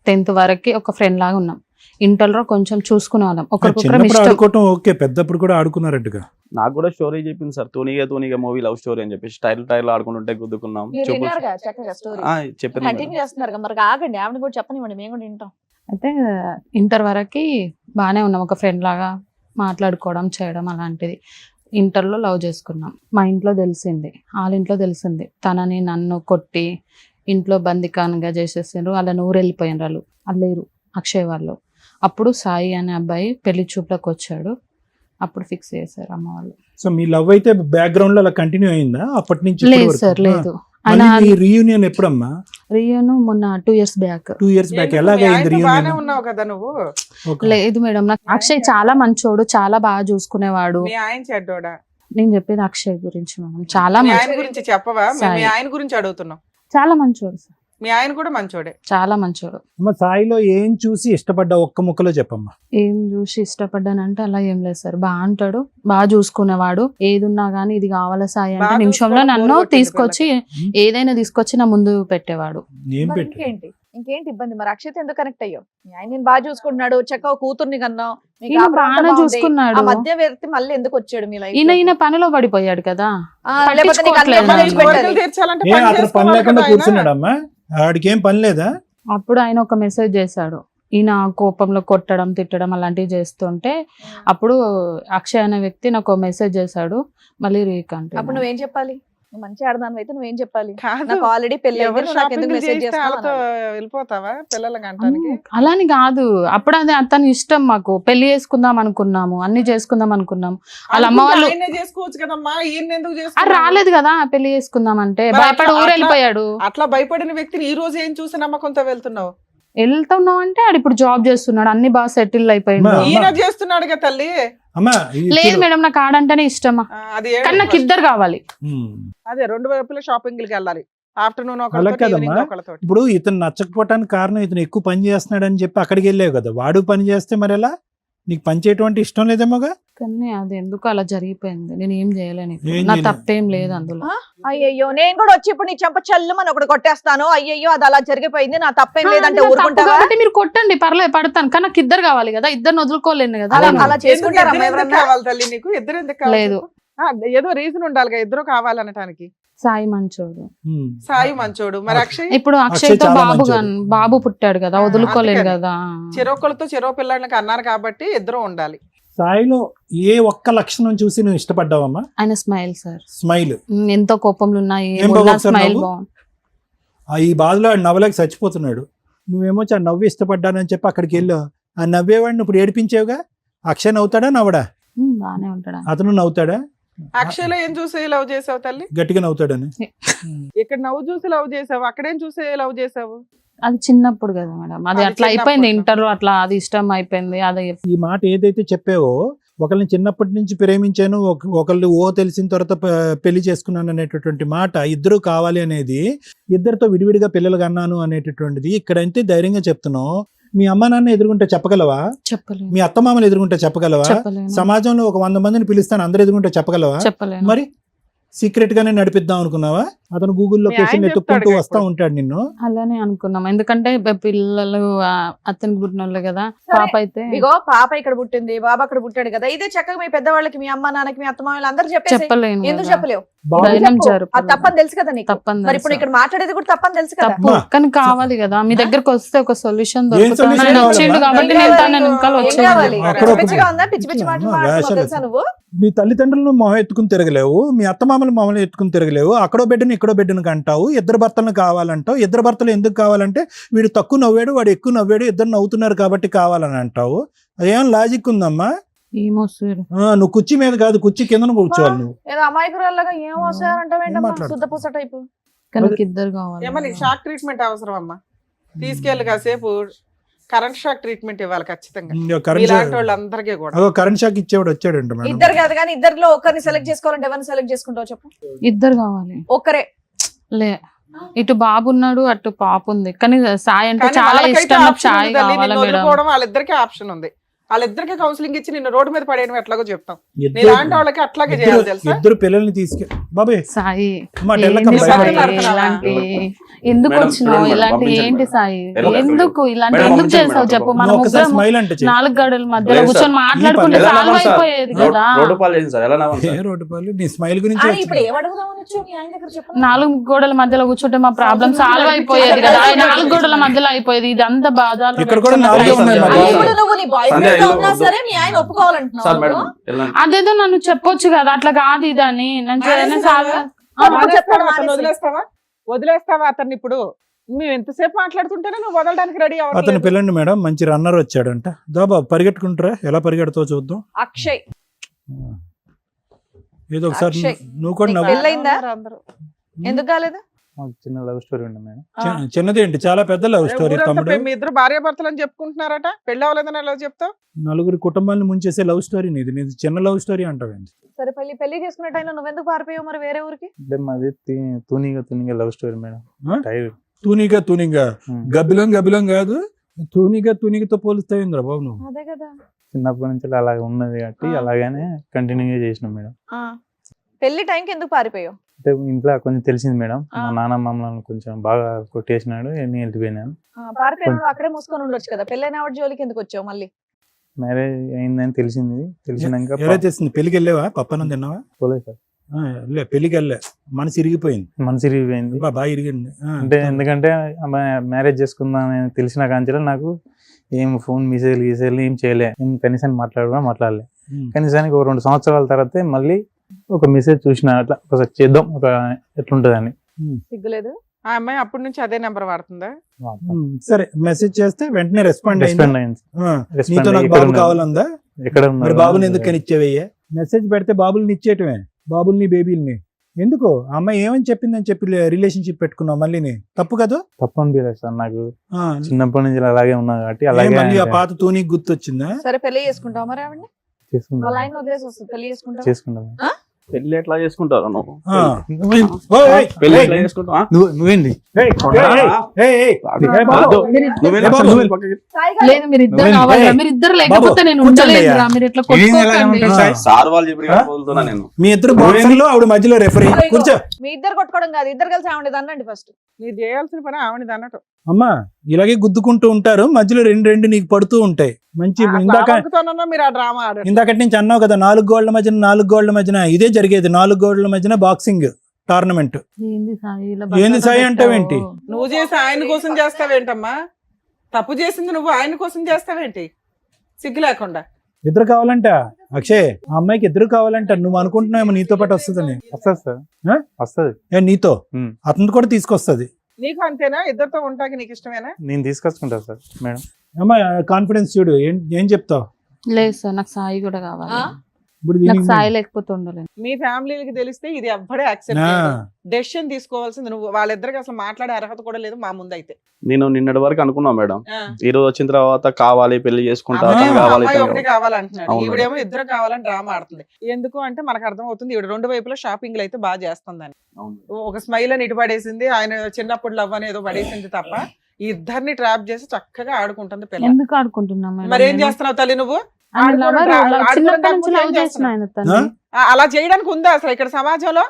10th వరకు ఒక ఫ్రెండ్ లాగా ఉన్నాం. ఇంటర్లో కొంచెం చూసుకునే వాళ్ళం, ఒకరికొకరు చిన్నప్పుడు ఇష్టం. ఆడుకోవటం ఓకే, పెద్దప్పుడు కూడా ఆడుకున్నారట్టుగా. నాకు కూడా స్టోరీ చెప్పింది సార్, తూనిగా మూవీ లవ్ స్టోరీ అని చెప్పేసి టైర్ ఆడుకుంటుంటే గుద్దుకున్నాం. మీరు చూపు విన్నారుగా చక్కగా స్టోరీ చెప్పింది మేడం. కంటిన్యూ చేస్తున్నారు కదా, మరి ఆగండి, ఆవిడ కూడా చెప్పనివ్వండి, మేము కూడా వింటాం. అయితే ఇంటర్ వరకు బాగానే ఉన్నాం, ఒక ఫ్రెండ్ లాగా మాట్లాడుకోవడం చేయడం అలాంటిది. ఇంటర్లో లవ్ చేసుకున్నాం. మా ఇంట్లో తెలిసింది, వాళ్ళ ఇంట్లో తెలిసింది. తనని నన్ను కొట్టి ఇంట్లో బందికానుగా చేసేసారు. వాళ్ళని ఊరు వెళ్ళిపోయిన వాళ్ళు లేరు అక్షయ్ వాళ్ళు. అప్పుడు సాయి అనే అబ్బాయి పెళ్లి చూపులకు వచ్చాడు. అప్పుడు ఫిక్స్ చేశారు అమ్మ వాళ్ళు. సో మీ లవ్ అయితే బ్యాక్గ్రౌండ్ లో అలా కంటిన్యూ అయిందా అప్పటి నుంచి? లేదు సార్, లేదు. రీయూనియన్ ఎప్పుడమ్మా? రియన్ మొన్న 2 years బ్యాక్. 2 years back. ఏంటి, ఎలాగైంది మీ ఆయనతో బాగానే రీయూనియన్? ఉన్నావు కదా నువ్వు? లేదు మేడం, నాకు అక్షయ్ చాలా మంచోడు, చాలా బాగా చూసుకునేవాడు. మీ ఆయన చెడ్డోడా? నేను చెప్పేది అక్షయ్ గురించి మేడం, చాలా మీ ఆయన మంచి, గురించి చెప్పవా? మీ సాయి. ఆయన గురించి అడుగుతున్నాం. చాలా మంచోడు సార్, మీ ఆయన కూడా మంచోడే. చాలా మంచోడు. అమ్మ, సాయిలో ఏం చూసి ఇష్టపడ్డా ఒక్క ముక్కలో చెప్పమ్మా. ఏం చూసి ఇష్టపడ్డానంటే అలా ఏం లేదు సార్, బాగా అంటాడు, బాగా చూసుకునేవాడు. ఏది ఉన్నా గానీ ఇది కావాలా సాయి అంటే బాగా నిమిషంలో చూసుకోవడం నన్ను బోర్ కొట్టింది తీసుకొచ్చి ఏదైనా తీసుకొచ్చి నా ముందు పెట్టేవాడు. ఏం మరి పెట్టి? ఇంకేంటి ఇబ్బంది? మరి అక్షయ్ ఎందుకు కనెక్ట్ అయ్యో? మీ ఆయన నేను బాగా చూసుకుంటున్నాడు, చక్కగా కూతుర్ని కన్నావు, మీకు ఈయన ఆపద అంతా బాగానే బాగుంది. చూసుకున్నాడు. ఆ మధ్య వ్యక్తి మళ్ళీ ఎందుకు వచ్చాడు మీ లైఫ్? ఈయన పనిలో పడిపోయాడు కదా. లేకపోతే నీకు అన్ని పట్టించుకోవట్లేదు. అమ్మని కోరికలు పెట్టాలి. తీర్చాలంటే ఏ పని అతను పని చేసుకోవాలి లేకుండా కదా ఆయన. కూర్చున్నాడమ్మా? ఆడికి ఏం పని లేదా? అప్పుడు ఆయన ఒక మెసేజ్ చేశాడు. ఈయన కోపంలో కొట్టడం, తిట్టడం అలాంటివి చేస్తుంటే అప్పుడు అక్షయ్ అనే వ్యక్తి నాకు మెసేజ్ చేశాడు. మళ్ళీ రీకంటే అప్పుడు నువ్వేం చెప్పాలి? నువ్వు మంచి ఆడదాని అయితే నువ్వేం చెప్పాలి? కాదు, నాకు ఆల్రెడీ పెళ్లి ఎవరు అయింది, నువ్వు నాకు ఎందుకు షాపింగ్ మెసేజ్ చేస్తే వాళ్ళతో చేస్తావు? వెళ్ళిపోతావా పిల్లలకి అంటానికి? అలాని కాదు, అప్పుడు అది అతని ఇష్టం. మాకు పెళ్లి చేసుకుందాం అనుకున్నాము, అన్ని చేసుకుందాం అనుకున్నాం. వాళ్ళ అమ్మ వాళ్ళు ఆయన్నే చేసుకోవచ్చు కదమ్మా, ఈయన ఎందుకు అది చేసుకున్నావు? రాలేదు కదా పెళ్లి చేసుకుందాం అంటే, మరి భయపడి అట్లా- ఊరు వెళ్ళిపోయాడు. అట్లా భయపడిన వ్యక్తిని ఈ రోజు ఏం చూసి నమ్మకంతో వెళ్తున్నావు? వెళ్తున్నావు అంటే ఆడు ఇప్పుడు జాబ్ చేస్తున్నాడు, అన్ని బాగా సెటిల్ అయిపోయింది. అమ్మా. ఈయన చేస్తున్నాడుగా తల్లి. అమ్మా ఇది లేదు చూడు. మేడం, నాకు ఆడంటేనే ఇష్టమా, అది కానీ నాకు ఇద్దరు కావాలి. ఉమ్. అదే 2 వైపుల షాపింగ్లకి వెళ్ళాలి. ఆఫ్టర్నూన్ అలా ఒకళ్ళతో, కాదమ్మా. ఈవినింగ్ ఒకళ్ళతో. ఇప్పుడు ఇతను నచ్చకపోవటానికి కారణం ఇతను ఎక్కువ పని చేస్తున్నాడు అని చెప్పి అక్కడికి వెళ్ళావు కదా. వాడు పని చేస్తే మరి ఎలా? నీకు పని చేయటం అంటే ఇష్టం లేదేమోగా? కానీ అది ఎందుకు అలా జరిగిపోయింది, నేను ఏం చేయలేను ఇప్పుడు. ఏం నా చేయలేదు. తప్పేం లేదు అందులో. అయ్యయ్యో, నేను కూడా వచ్చి ఇప్పుడు నీ చెంప చల్లుమని ఒకటి కొట్టేస్తాను. అయ్యయ్యో, అది అలా జరిగిపోయింది, నా తప్పేం లేదంటే అది నా తప్పు ఊరుకుంటావా? కాబట్టి మీరు కొట్టండి, పర్లేదు, పడతాను. కానీ నాకు ఇద్దరు కావాలి కదా, ఇద్దరిని వదులుకోలేను కదా. అలా అవును. అలా ఎందుకు చేసుకుంటారా ఇద్దరు ఎందుకు ఎవరన్నా? కావాలి తల్లి నీకు? ఇద్దరు ఎందుకు కావాలి లేదు. చెప్పు? ఏదో రీజన్ ఉండాలిగా ఇద్దరు కావాలనటానికి. సాయి మంచోడు. ఉమ్. సాయి మంచోడు. మరి అక్షయ్ ఇప్పుడు అక్షయ్ అక్షయ్ తో చాలా బాబు మంచోడు. బాబు పుట్టాడు కదా, వదులుకోలేను అందుకని. కదా. చెరొకళ్ళతో చెరో పిల్లలకి అన్నారు కాబట్టి ఇద్దరు ఉండాలి. సాయిలో ఏ ఒక్క లక్షణం చూసి నువ్వు ఇష్టపడ్డావమ్మా? ఆయన స్మైల్ సార్, స్మైల్. ఎంతో కోపంలో ఉన్నా ఏం బాబు ఒకసారి స్మైల్ నవ్వు? బాగుంది. ఈ బాధలో ఆడు నవ్వలేక చచ్చిపోతున్నాడు. నువ్వేమో ఆ నవ్వు ఇష్టపడ్డానని చెప్పి అక్కడికి వెళ్ళావు. ఆ నవ్వేవాడిని ఇప్పుడు ఏడిపించావుగా. అక్షయ్ నవ్వుతాడా నవ్వడా? బానే ఉంటాడు. అతను నవ్వుతాడా? అక్షయ్లో ఏం చూసి లవ్ చేసావు తల్లి? గట్టిగా నవ్వుతాడని. ఇక్కడ నవ్వు చూసి లవ్ చేసావు, అక్కడేం చూసి లవ్ చేసావు? అది చిన్నప్పుడు కదా మేడం, అది అది అట్లా అయిపోయింది. చిన్నప్పుడు. ఇంటర్ అట్లా అది ఇష్టం అయిపోయింది. అది ఈ మాట ఏదైతే చెప్పావో, ఒకళ్ళని చిన్నప్పటి నుంచి ప్రేమించాను, ఒకళ్ళు తెలిసిన తర్వాత పెళ్లి చేసుకున్నాను అనేటటువంటి మాట, ఇద్దరు కావాలి అనేది, ఇద్దరితో విడివిడిగా పిల్లలు కన్నాను అనేటటువంటిది ఇక్కడంటే ధైర్యంగా చెప్తున్నావు. మీ అమ్మ నాన్న ఎదురుకుంటే చెప్పగలవా? చెప్పలేను, మీ అత్తమామలు ఎదురుకుంటే చెప్పగలవా? చెప్పలేను, సమాజంలో ఒక 100 మందిని పిలుస్తాను, అందరు ఎదురుకుంటే చెప్పగలవా? చెప్పలేను. మరి సీక్రెట్ గానే నడిపిద్దాం అనుకున్నావా? అతను గూగుల్ మీ లొకేషన్ ఆయన ఎత్తుక్కుంటూ చెప్తాడుగా వస్తా ఇప్పుడు. ఉంటాడు నిన్ను. అలానే అనుకున్నాం, ఎందుకంటే పిల్లలు అతనికి పుట్టిన వాళ్ళు కదా. సరే. పాప అయితే ఇగో పాప ఇక్కడ పుట్టింది, బాబా అక్కడ పుట్టాడు కదా, ఇదే చక్కగా మీ పెద్దవాళ్ళకి, మీ అమ్మ నాన్నకి, మీ అత్తమామలు అందరూ చెప్పేసి చెప్పలేను ఎందుకు కదా. చెప్పలేవు? బాబు ఎందుకు ధైర్యం చెప్పు? జరపలేదు. అది తప్పని తెలుసు కదా నీకు. తప్పని మరి ఇప్పుడు తెలుసు. ఇక్కడ మాట్లాడేది కూడా తప్పని తెలుసు కదా. తప్పు, అమ్మా. కానీ కావాలి కదా. మీ దగ్గరకు వస్తే ఒక సొల్యూషన్ ఏం solution దొరుకుతుంది. కావాలమ్మా? వచ్చిండు కాబట్టి ఏం నేను కావాలి? తన వెనకాల ఏం వచ్చేది. కావాలి? అక్కడ పిచ్చి ఒక- పిచ్చిగా ఉందా? పిచ్చి పిచ్చి అమ్మా, మాటలు మాట్లాడుతున్నావు వేషాలు తెలుసా నువ్వు? మీ తల్లిదండ్రులను మొహం ఎత్తుకుని తిరగలేవు, మీ అత్తమామలు మొహం ఎత్తుకుని తిరగలేవు, అక్కడో బిడ్డను ఇక్కడో బిడ్డను అంటావు, ఇద్దరు భర్తలను కావాలంటావు. ఇద్దరు భర్తలు ఎందుకు కావాలంటే వీడు తక్కువ నవ్వాడు వాడు ఎక్కువ నవ్వాడు ఇద్దరు నవ్వుతున్నారు కాబట్టి కావాలని అంటావు. అదేం లాజిక్ ఉందమ్మా? ఏమో సార్, నువ్వు కుర్చీ మీద కాదు కుర్చీ కింద కూర్చోవాలి నువ్వు. ఏదో అమాయకురాల్లాగా ఏం వస్తాయంటావేంటమ్మా, మాట్లాడు. శుద్ధ పూస టైపు. కానీ ఇద్దరు కావాలి. ఏమో నీకు షాక్ ట్రీట్మెంట్ అవసరం అమ్మా, తీసుకెళ్ళి కాసేపు కరెంట్ షాక్ ట్రీట్మెంట్ ఇవ్వాలి ఖచ్చితంగా కరెంట్ ఇలాంటి వాళ్ళందరికీ కూడా. కరెంట్ షాక్ ఇచ్చేవాడు వచ్చాడంట మేడం. ఇద్దరు కాదు కానీ ఇద్దరిలో ఒకరిని సెలెక్ట్ చేసుకోవాలంటే ఎవరిని సెలెక్ట్ చేసుకుంటావు చెప్పు. ఇద్దరు కావాలి. ఒక్కరే లే, ఇటు బాబు ఉన్నాడు అటు పాప ఉంది, కానీ సాయి అంటే కానీ చాలా వాళ్ళకైతే ఇష్టం. నాకు ఆప్షన్ సాయి ఉంది తల్లి, కావాలా నిన్ను మేడం? వదులుకోవడం వాళ్ళిద్దరికీ ఆప్షన్ ఉంది. వాళ్ళిద్దరికి కౌన్సిలింగ్ ఇచ్చి నిన్ను రోడ్డు మీద పడేయడం ఎట్లాగో చెప్తాం. ఇద్దరు- నీలాంటి వాళ్ళకి అట్లాగే చేయాలి తెలుసా. ఇద్దరు పిల్లల్ని తీసుకె బాబాయ్ సాయి అమ్మా, ఏంటి టెల్లకమ్మ సాయి భయపడుతున్నావా? ఇలాంటి ఎందుకు మేడం, వచ్చినావు? చూడండి, ఇలాంటి పంపించండి ఏంటి మేడం. సాయి ఎలా ఎందుకు ఇలాంటి మేడం, ఎందుకు పంపించండి చేసావు మేడం. చెప్పు. మనం నువ్వు ఒకసారి ముగ్గురం స్మైల్ అంటే చెయ్యి. 4 గడుల మధ్యలో లేదు కూర్చొని సార్. మాట్లాడుకుంటే ఎలా సాల్వ్ నవ్వాలి సార్? అయిపోయేది కదా. రోడ్డు పాలు చేసింది సార్, ఎలా నవ్వాలి ఏ సార్? రోడ్డు పాలు నీ స్మైల్ గురించి ఆ, ఇప్పుడు ఏమడుగుదామని వచ్చావు మీ ఆయన దగ్గర చెప్పు. 4 గోడల మధ్యలో కూర్చుంటే మా ప్రాబ్లం సాల్వ్ అయిపోయేది కదా. 4 గోడల మధ్యలో అయిపోయేది. ఇదంతా బాధ. ఇక్కడ కూడా 4 ఉన్నాయి సంధ్య, మా అది బాధ. ఇప్పుడు నువ్వు నీ బాయ్ సంధ్య, ఫ్రెండ్ తో ఉన్నా వద్దు. సరే మీ ఆయన ఒప్పుకోవాలంటున్నావు. సార్ మేడం ఎలా? అదేదో నన్ను చెప్పొచ్చు కదా, అట్లా కాదు ఇదని. నేను సాల్వ్ చెప్పాడు, అతను వదిలేస్తావా అతన్ని? ఇప్పుడు మేము ఎంతసేపు మాట్లాడుతుంటేనే నువ్వు వదలడానికి రెడీ అతను అవ్వట్లేదు. పిల్లండి మేడం, మంచి రన్నర్ వచ్చాడంట. దాబా పరిగెట్టుకుంటారా, ఎలా పరిగెడతావు చూద్దాం. అక్షయ్ ఏదో ఒకసారి అక్షయ్. నువ్వు కూడా నీకు నవ్వు. పెళ్ళయిందా? అందరూ. ఎందుకు కాలేదు? చిన్న లవ్ స్టోరీ ఉంది మేడం. చిన్నది ఏంటి, చాలా పెద్ద లవ్ స్టోరీ ఊరంతా తమ్ముడు. మీ ఇద్దరు భార్య భర్తలు అని చెప్పుకుంటున్నారట, పెళ్ళి అవ్వలేదని ఎలా చెప్తావు? నలుగురి కుటుంబాన్ని ముంచేసే లవ్ స్టోరీ నీది. నీది చిన్న లవ్ స్టోరీ అంటావేంటి? సరే పెళ్లి చేసుకునే టైంలో నువ్వెందుకు పారిపోయావు మరి వేరే ఊరికి? అంటే మాది తూనిగా లవ్ స్టోరీ మేడం. ఆ? టైర్ తూనిగా గబ్బిలం కాదు, తూనిగతో పోలుస్తాయింద్రా బాబు నువ్వు. అదే కదా. చిన్నప్పటి నుంచి అలాగే ఉన్నది కాబట్టి అలాగనే కంటిన్యూగా చేసినాం మేడం. ఆ. పెళ్లి టైంకి ఎందుకు పారిపోయావు? అంటే ఇంట్లో కొంచెం తెలిసింది మేడం, ఆ. మా నాన్న మమ్మల్ని కొంచెం బాగా కొట్టేసినాడు, నేను వెళ్ళిపోయినాను. పారిపోయినాడు అక్కడే మూసుకొని ఉండొచ్చు కదా. పెళ్ళైన ఆవిడ జోలికి ఎందుకు వచ్చావు మళ్ళీ? మ్యారేజ్ అయిందని తెలిసినాక ఎలా చేసింది? పెళ్లికి వెళ్ళావా? పప్పనం తిన్నావా? పోలేదు సార్. పెళ్లికి వెళ్ళా, మనసు ఇరిగిపోయింది. మనసు ఇరిగిపోయింది. బాగా ఇరిగింది. అంటే ఎందుకంటే మ్యారేజ్ చేసుకుందాం తెలిసిన కాంచెలో నాకు ఏం ఫోన్ మెసేజ్లు ఏం చేయలే, ఏం కనీసం మాట్లాడలే. కనీసానికి ఒక 2 సంవత్సరాల తర్వాత మళ్ళీ ఒక మెసేజ్ చూసిన, అట్లా ఒకసారి చేద్దాం ఒక ఎట్లుంటదని. సిగ్గులేదు? ఆ అమ్మాయి అప్పటి నుంచి అదే నెంబర్ వాడుతుందా? సరే మెసేజ్ చేస్తే వెంటనే రెస్పాండ్ రెస్పాండ్ అయింది. నీతో నాకు బాబు కావాలందా? ఎక్కడ మరి బాబుని ఎందుకు కనిచ్చేవయ్యా? మెసేజ్ పెడితే బాబుల్ని ఇచ్చేయటమే, బాబుల్ని బేబీల్ని. ఎందుకు ఆ అమ్మాయి ఏమని చెప్పిందని చెప్పి రిలేషన్షిప్ పెట్టుకున్నావు మళ్ళీ? తప్పు కదా? తప్పు అనిపించలేదు సార్, నాకు ఆ, చిన్నప్పటి నుంచి అలాగే ఉన్నా కాబట్టి ఏ అలాగే మళ్ళీ ఆ పాత తూనికి గుర్తొచ్చిందా? సరే పెళ్లి చేసుకుంటావు మరి ఆవిడని? వాళ్ళ ఆయన వదిలేసి వస్తుంది, పెళ్లి చేసుకుంటావు? చేసుకుంటాం. పెళ్లి ఎట్లా చేసుకుంటారు నువ్వు? ఆ. ఓయ్, పెళ్లి ఏయ్, ఎట్లా చేసుకుంటావా? నువ్వేంది ఏయ్, ఏయ్, ఏయ్, ఏయ్, బాబు. వద్దు. మీరు నువ్వు వెళ్ళి బాబు. అసలు నువ్వు వెళ్ళి పక్కకి. సాయి గారు, లేదు, మీరు ఇద్దరు నువ్వేంటి? కావాలా? ఏయ్, మీరు ఇద్దరు బాబు, లేకపోతే నేను కూర్చోండి ఉండలేదురా. అయ్యా. మీరు ఇట్లా ఇదేం ఎలాగ కొట్టుకోకండి. ఉంటుంది సార్? సార్ వాళ్ళు చెప్పి వదులుతున్నా నేను. మీ ఇద్దరు బాక్సర్లు, ఆవిడ మధ్యలో రెఫరీ. కూర్చో. మీ ఇద్దరు కొట్టుకోవడం కాదు, ఇద్దరు కలిసి ఆవిడ అనండి ఫస్ట్. మీరు చేయాల్సిన పని ఆవిడది అన్నట్టు. అమ్మా ఇలాగే గుద్దుకుంటూ ఉంటారు, మధ్యలో రెండు నీకు పడుతూ ఉంటాయి. మంచి మీరు ఆ డ్రామా ఆడారు. ఇందాకటి నుంచి అన్నావు కదా, 4 గోళ్ల మధ్యన ఇదే జరిగేది. 4 గోళ్ల మధ్యన బాక్సింగ్ టోర్నమెంట్. ఏంది సాయి ఇలా ఏంది సాయి అంటావేంటి? నువ్వు చేసి ఆయన కోసం చేస్తావేంటమ్మా? తప్పు చేసింది నువ్వు ఆయన కోసం చేస్తావేంటి సిగ్గు లేకుండా? ఇద్దరు కావాలంట అక్షయ్, ఆ అమ్మాయికి ఇద్దరు కావాలంట. నువ్వు అనుకుంటున్నావేమో నీతో పాటు వస్తుందని. వస్తుంది సార్, ఆ? వస్తుంది. నీతో ఉమ్. అతను కూడా తీసుకొస్తుంది. నీకు అంతేనా? ఇద్దరితో ఉంటాకి నీకు ఇష్టమేనా? నేను తీసుకొచ్చుకుంటా సార్ మేడం. అమ్మా కాన్ఫిడెన్స్ చూడు, ఏం చెప్తావు లేదు సార్, నాకు సాయి కూడా కావాలి. ఆ? ఇప్పుడు నాకు దీనికి? సాయి లేకపోతే ఉండలేదు. మీ ఫ్యామిలీకి తెలిస్తే ఇది ఎవ్వడే యాక్సెప్ట్ ఆ, డెసిషన్ తీసుకోవాల్సింది నువ్వు. వాళ్ళిద్దరికి అసలు మాట్లాడే అర్హత కూడా లేదు మా ముందు అయితే. నేను నిన్నటి వరకు అనుకున్నా మేడం, ఈ రోజు వచ్చిన తర్వాత కావాలి పెళ్లి చేసుకుంటా, అమ్మాయి అతను కావాలి, అమ్మాయి ఇతను ఒకటి కావాలి. కావాలంటున్నాడు, అవును. ఈవిడేమో ఇద్దరు కావాలని డ్రామా ఆడుతుంది. ఎందుకు అంటే మనకు అర్థం అవుతుంది ఈవిడ 2 వైపులా షాపింగ్లు అయితే బాగా చేస్తుందని. అవును. ఒక స్మైల్ అని ఇటు పడేసింది, ఆయన చిన్నప్పుడు లవ్ అని ఏదో పడేసింది తప్ప ఈ ఇద్దరిని ట్రాప్ చేసి చక్కగా ఆడుకుంటుంది పిల్ల. ఎందుకు ఆడుకుంటున్నాం మేడం? మరి ఏం చేస్తున్నావు తల్లి నువ్వు? ఆయన ఆడుకోవడం lover, ఆడుకోవడం చిన్నప్పటి నుంచి కాకపోతే లవ్ ఏం చేసిన చేస్తున్నావు? ఆయన తను. అలా చేయడానికి ఉందా అసలు ఇక్కడ సమాజంలో?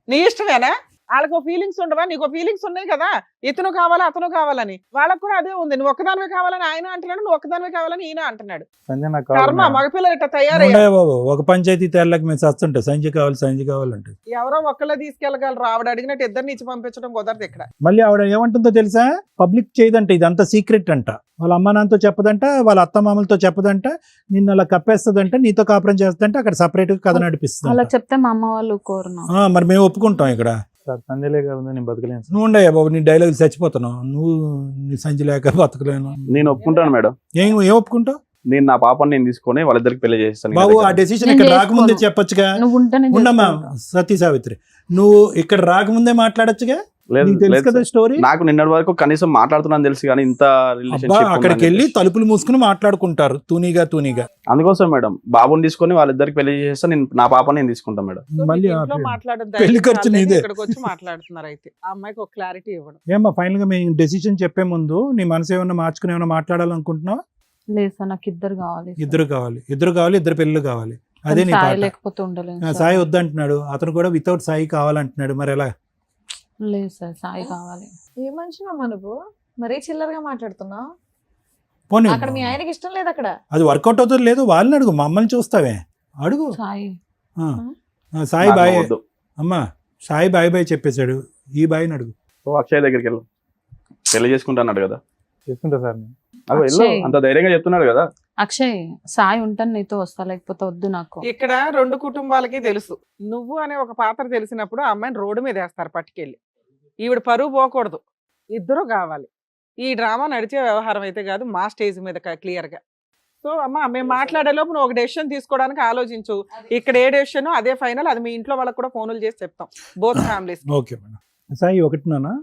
నీ ఇష్టమేనా? వాళ్ళకు ఫీలింగ్స్ ఉండవా? నీకు ఫీలింగ్స్ ఉన్నాయి కదా, ఇతను కావాలా అతను కావాలని. వాళ్ళకు కూడా అదే ఉంది. నువ్వు ఒక్కదానివే కావాలని ఆయన అంటున్నాడు, నువ్వు ఒక్కదానివే కావాలని ఈయన అంటున్నాడు. సంజయ్ నాకు కర్మ, కావాలి మేడం. మగపిల్లలు ఇట్లా తయారయ్యారు. ఉండయా బాబు, ఒక పంచాయతీ తేర్లకు మేము చస్తుంటాం. సంజయ్ కావాలంటే ఎవరో ఒక్కళ్ళే తీసుకెళ్ళగలరు. ఆవిడ అడిగినట్టు ఇద్దరిని ఇచ్చి పంపించడం కుదరదు ఇక్కడ. మళ్ళీ ఆవిడ ఏమంటుందో తెలుసా? పబ్లిక్ చేయదంట, ఇదంతా సీక్రెట్ అంట. వాళ్ళ అమ్మ నాన్నతో చెప్పదంట, వాళ్ళ అత్త మామలతో చెప్పదంట, నిన్ను అలా కప్పేస్తుందంట, నీతో కాపురం చేస్తుందంట, అక్కడ సపరేట్గా కథ అలా నడిపిస్తుంది. చెప్తే మా అమ్మ వాళ్ళు కోరును. మరి మేము ఒప్పుకుంటాం ఇక్కడ. సార్ సంజయ్ లేక ఉంది, నేను బతకలేను సార్. నువ్వు ఉండయ్యా బాబు, నీ డైలాగ్ చచ్చిపోతున్నావు నువ్వు, నీ సంచి లేక బతకలేను. నేను ఒప్పుకుంటాను మేడం. ఏం ఒప్పుకుంటావు నేను నా పాపని నేను తీసుకొని వాళ్ళిద్దరికి పెళ్లి చేస్తాను. బాబు? ఆ డెసిషన్ నేను ఇక్కడ రాకముందే చేసుకోను. చెప్పొచ్చుగా. నువ్వు ఉంటేనే ఉండమ్మా చేసుకుంటా. సతీ సావిత్రి, నువ్వు ఇక్కడ రాకముందే మాట్లాడొచ్చుగా. లేదు నీకు తెలుసు లేదు కదా సార్. స్టోరీ. నాకు నిన్నటి వరకు కనీసం మాట్లాడుతున్నాను తెలుసు కానీ ఇంత అబ్బా రిలేషన్షిప్ అక్కడికి వెళ్ళి తలుపులు మూసుకుని మాట్లాడుకుంటారు తూనీగా. అందుకోసం మేడం బాబుని తీసుకొని వాళ్ళిద్దరికి పెళ్లి చేస్తే నేను నా పాపని నేను తీసుకుంటాను మేడం. సో మళ్ళీ మీకు ఆ ఇంట్లో పెళ్లి. మాట్లాడొద్దు, పెళ్లి దయచేసి ఖర్చు వాళ్ళని నీదే. ఇక్కడికి వచ్చి మాట్లాడుతున్నారు. అయితే ఆ అమ్మాయికి ఒక క్లారిటీ ఇవ్వడం. ఏమ్మా ఫైనల్ గా మేము డెసిషన్ చెప్పే ముందు నీ మనసు ఏమన్నా మార్చుకుని ఏమన్నా మాట్లాడాలనుకుంటున్నావు? లేదు సార్, నాకు ఇద్దరు కావాలి సార్. ఇద్దరు కావాలి, ఇద్దరు పెళ్ళిళ్ళు కావాలి. అదే నీ సాయి పాట. లేకపోతే ఉండలేదు ఆ, సార్. సాయి వద్దంటున్నాడు, అతను కూడా వితౌట్ సాయి కావాలంటున్నాడు. మరి ఎలా? లేదు సార్, సాయి కావాలి. ఏ మనిషివమ్మా నువ్వు, మరీ చిల్లరగా మాట్లాడుతున్నావు. పోనీ అక్కడ మీ ఆయనకి ఇష్టం లేదు అక్కడ. అది వర్కౌట్ అవుతుంది లేదు, వాళ్ళని అడుగు, మమ్మల్ని చూస్తావే అడుగు. సాయి ఆ. సాయి నాకు బాయ్ వద్దు. అమ్మా, సాయి బాయ్ చెప్పేశాడు, ఈ బాయ్ని అడుగు. ఓ అక్షయ్ దగ్గరికి వెళ్ళు, పెళ్లి చేసుకుంటాన్నాడు కదా. చేసుకుంటా సార్ నేను. అగో వెళ్ళు, అక్షయ్. అంత ధైర్యంగా చెప్తున్నాడు కదా. అక్షయ్, సాయి ఉంటాను నీతో వస్తా, లేకపోతే వద్దు నాకు. ఇక్కడ రెండు కుటుంబాలకి తెలుసు, నువ్వు అనే ఒక పాత్ర తెలిసినప్పుడు ఆ అమ్మాయిని రోడ్డు మీద వేస్తారు పట్టుకెళ్ళి. ఈవిడ పరువు పోకూడదు, ఇద్దరు కావాలి. ఈ డ్రామా నడిచే వ్యవహారం అయితే కాదు, మా స్టేజ్ మీద క్లియర్ గా. సో అమ్మ మేము మాట్లాడే లోపు నువ్వు ఒక డెసిషన్ తీసుకోవడానికి ఆలోచించు. ఇక్కడ ఏ డెసిషన్ అదే ఫైనల్, అది మీ ఇంట్లో వాళ్ళకి కూడా ఫోన్లు చేసి చెప్తాం, బోత్ ఫ్యామిలీస్. Okay madam. సాయి ఒకటినా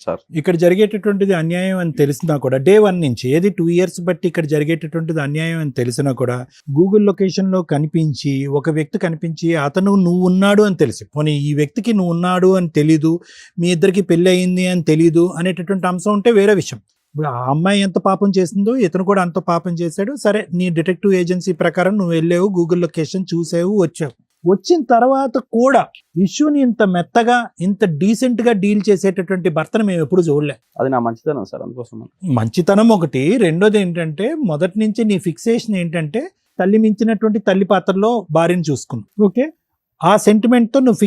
సార్ ఇక్కడ జరిగేటటువంటిది అన్యాయం అని తెలిసినా కూడా డే 1 నుంచి ఏది 2 years బట్టి ఇక్కడ జరిగేటటువంటిది అన్యాయం అని తెలిసినా కూడా గూగుల్ లొకేషన్లో కనిపించి ఒక వ్యక్తి కనిపించి అతను నువ్వు ఉన్నాడు అని తెలిసి, పోనీ ఈ వ్యక్తికి నువ్వు ఉన్నాడు అని తెలీదు, మీ ఇద్దరికి పెళ్ళి అయింది అని తెలీదు అనేటటువంటి అంశం ఉంటే వేరే విషయం. ఇప్పుడు ఆ అమ్మాయి ఎంత పాపం చేసిందో ఇతను కూడా అంత పాపం చేశాడు. సరే, నీ డిటెక్టివ్ ఏజెన్సీ ప్రకారం నువ్వు వెళ్ళావు, గూగుల్ లొకేషన్ చూసావు, వచ్చావు. వచ్చిన తర్వాత కూడా ఇష్యూని ఇంత మెత్తగా ఇంత డీసెంట్ గా డీల్ చేసేటటువంటి భర్తను మేము ఎప్పుడు చూడలే. అది నా మంచితనం సార్, అందుకోసం. మంచితనం ఒకటి. రెండోది ఏంటంటే మొదటి నుంచి నీ ఫిక్సేషన్ ఏంటంటే తల్లి మించినటువంటి తల్లి పాత్రలో భార్యను చూసుకున్నావు. ఓకే, ఆ సెంటిమెంట్తో నువ్వు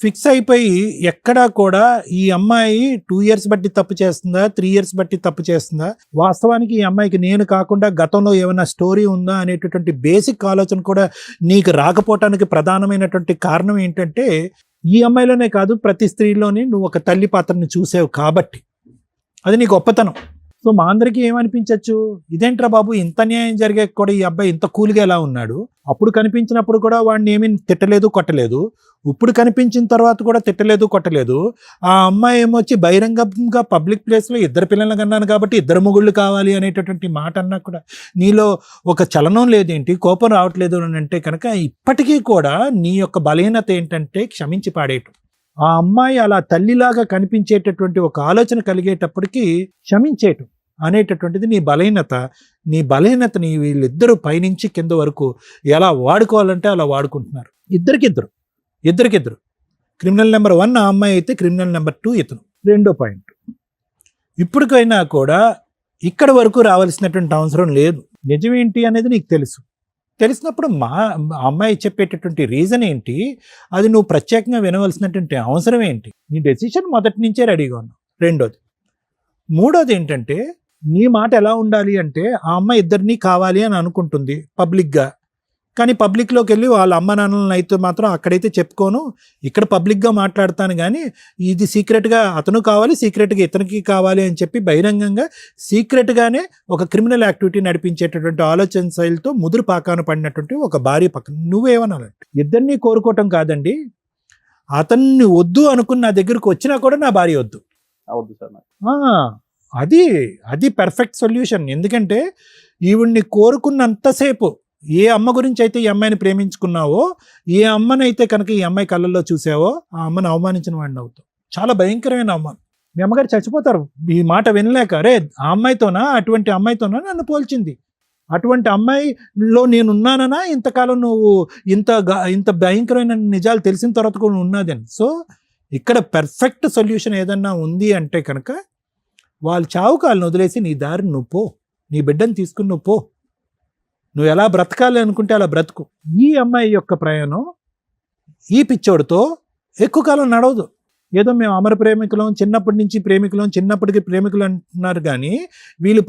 ఫిక్స్ అయిపోయి ఎక్కడా కూడా ఈ అమ్మాయి 2 years బట్టి తప్పు చేస్తుందా, 3 years బట్టి తప్పు చేస్తుందా, వాస్తవానికి ఈ అమ్మాయికి నేను కాకుండా గతంలో ఏమైనా స్టోరీ ఉందా అనేటటువంటి బేసిక్ ఆలోచన కూడా నీకు రాకపోవటానికి ప్రధానమైనటువంటి కారణం ఏంటంటే ఈ అమ్మాయిలోనే కాదు ప్రతి స్త్రీలోని నువ్వు ఒక తల్లి పాత్రని చూసావు కాబట్టి అది నీ గొప్పతనం. సో మా అందరికీ ఏమనిపించవచ్చు, ఇదేంట్రా బాబు ఇంత న్యాయం జరిగే కూడా ఈ అబ్బాయి ఇంత కూల్గా ఎలా ఉన్నాడు, అప్పుడు కనిపించినప్పుడు కూడా వాడిని ఏమీ తిట్టలేదు కొట్టలేదు, ఇప్పుడు కనిపించిన తర్వాత కూడా తిట్టలేదు కొట్టలేదు. ఆ అమ్మాయి ఏమొచ్చి బహిరంగంగా పబ్లిక్ ప్లేస్లో ఇద్దరు పిల్లలు కన్నాను కాబట్టి ఇద్దరు మొగుళ్ళు కావాలి అనేటటువంటి మాట అన్నా కూడా నీలో ఒక చలనం లేదేంటి, కోపం రావట్లేదు అని అంటే కనుక ఇప్పటికీ కూడా నీ యొక్క బలహీనత ఏంటంటే క్షమించి పాడేయటం. ఆ అమ్మాయి అలా తల్లిలాగా కనిపించేటటువంటి ఒక ఆలోచన కలిగేటప్పటికీ క్షమించేయటం అనేటటువంటిది నీ బలహీనత. నీ బలహీనతని వీళ్ళిద్దరూ పైనుంచి కింద వరకు ఎలా వాడుకోవాలంటే అలా వాడుకుంటున్నారు. ఇద్దరికిద్దరు. క్రిమినల్ నెంబర్ 1 ఆ అమ్మాయి అయితే క్రిమినల్ నెంబర్ 2 ఇతను. రెండో పాయింట్, ఇప్పటికైనా కూడా ఇక్కడ వరకు రావాల్సినటువంటి అవసరం లేదు. నిజమేంటి అనేది నీకు తెలిసినప్పుడు మా అమ్మాయి చెప్పేటటువంటి రీజన్ ఏంటి, అది నువ్వు ప్రత్యేకంగా వినవలసినటువంటి అవసరం ఏంటి, నీ డెసిషన్ మొదటి నుంచే రెడీగా ఉన్నావు. మూడోది ఏంటంటే నీ మాట ఎలా ఉండాలి అంటే ఆ అమ్మాయి ఇద్దరినీ కావాలి అని అనుకుంటుంది పబ్లిక్గా, కానీ పబ్లిక్లోకి వెళ్ళి వాళ్ళ అమ్మ నాన్నలను అయితే మాత్రం అక్కడైతే చెప్పుకోను, ఇక్కడ పబ్లిక్గా మాట్లాడతాను, కానీ ఇది సీక్రెట్గా అతను కావాలి, సీక్రెట్గా ఇతనికి కావాలి అని చెప్పి బహిరంగంగా సీక్రెట్గానే ఒక క్రిమినల్ యాక్టివిటీ నడిపించేటటువంటి ఆలోచన శైలితో ముదురు పాకాన పడినటువంటి ఒక భార్య పక్కన నువ్వేమనాలంటే ఇద్దరినీ కోరుకోవటం కాదండి, అతన్ని వద్దు అనుకుని నా దగ్గరకు వచ్చినా కూడా నా భార్య వద్దు. అవద్దు సార్ నాకు. అది పర్ఫెక్ట్ సొల్యూషన్. ఎందుకంటే ఈవిడ్ని కోరుకున్నంతసేపు ఏ అమ్మ గురించి అయితే ఈ అమ్మాయిని ప్రేమించుకున్నావో, ఏ అమ్మనైతే కనుక ఈ అమ్మాయి కళ్ళల్లో చూసావో ఆ అమ్మని అవమానించిన వాడిని అవుతావు. చాలా భయంకరమైన అవమానం. మీ అమ్మగారు చచ్చిపోతారు ఈ మాట వినలేక. అరే ఆ అమ్మాయితోనా, అటువంటి అమ్మాయితోనా నన్ను పోల్చింది, అటువంటి అమ్మాయిలో నేనున్నానన్నా ఇంతకాలం నువ్వు ఇంత భయంకరమైన నిజాలు తెలిసిన తర్వాత కూడా ఉన్నదని. సో ఇక్కడ పర్ఫెక్ట్ సొల్యూషన్ ఏదన్నా ఉంది అంటే కనుక వాళ్ళు చావు కాళ్ళని వదిలేసి నీ దారి నువ్వు పో, నీ బిడ్డను తీసుకుని నువ్వు పో, నువ్వు ఎలా బ్రతకాలి అనుకుంటే అలా బ్రతుకు. ఈ అమ్మాయి యొక్క ప్రయాణం ఈ పిచ్చోడితో ఎక్కువ కాలం నడవదు. ఏదో మేము అమర ప్రేమికులం, చిన్నప్పటి నుంచి ప్రేమికులం, చిన్నప్పటికి ప్రేమికులు అంటున్నారు. కానీ వీళ్ళు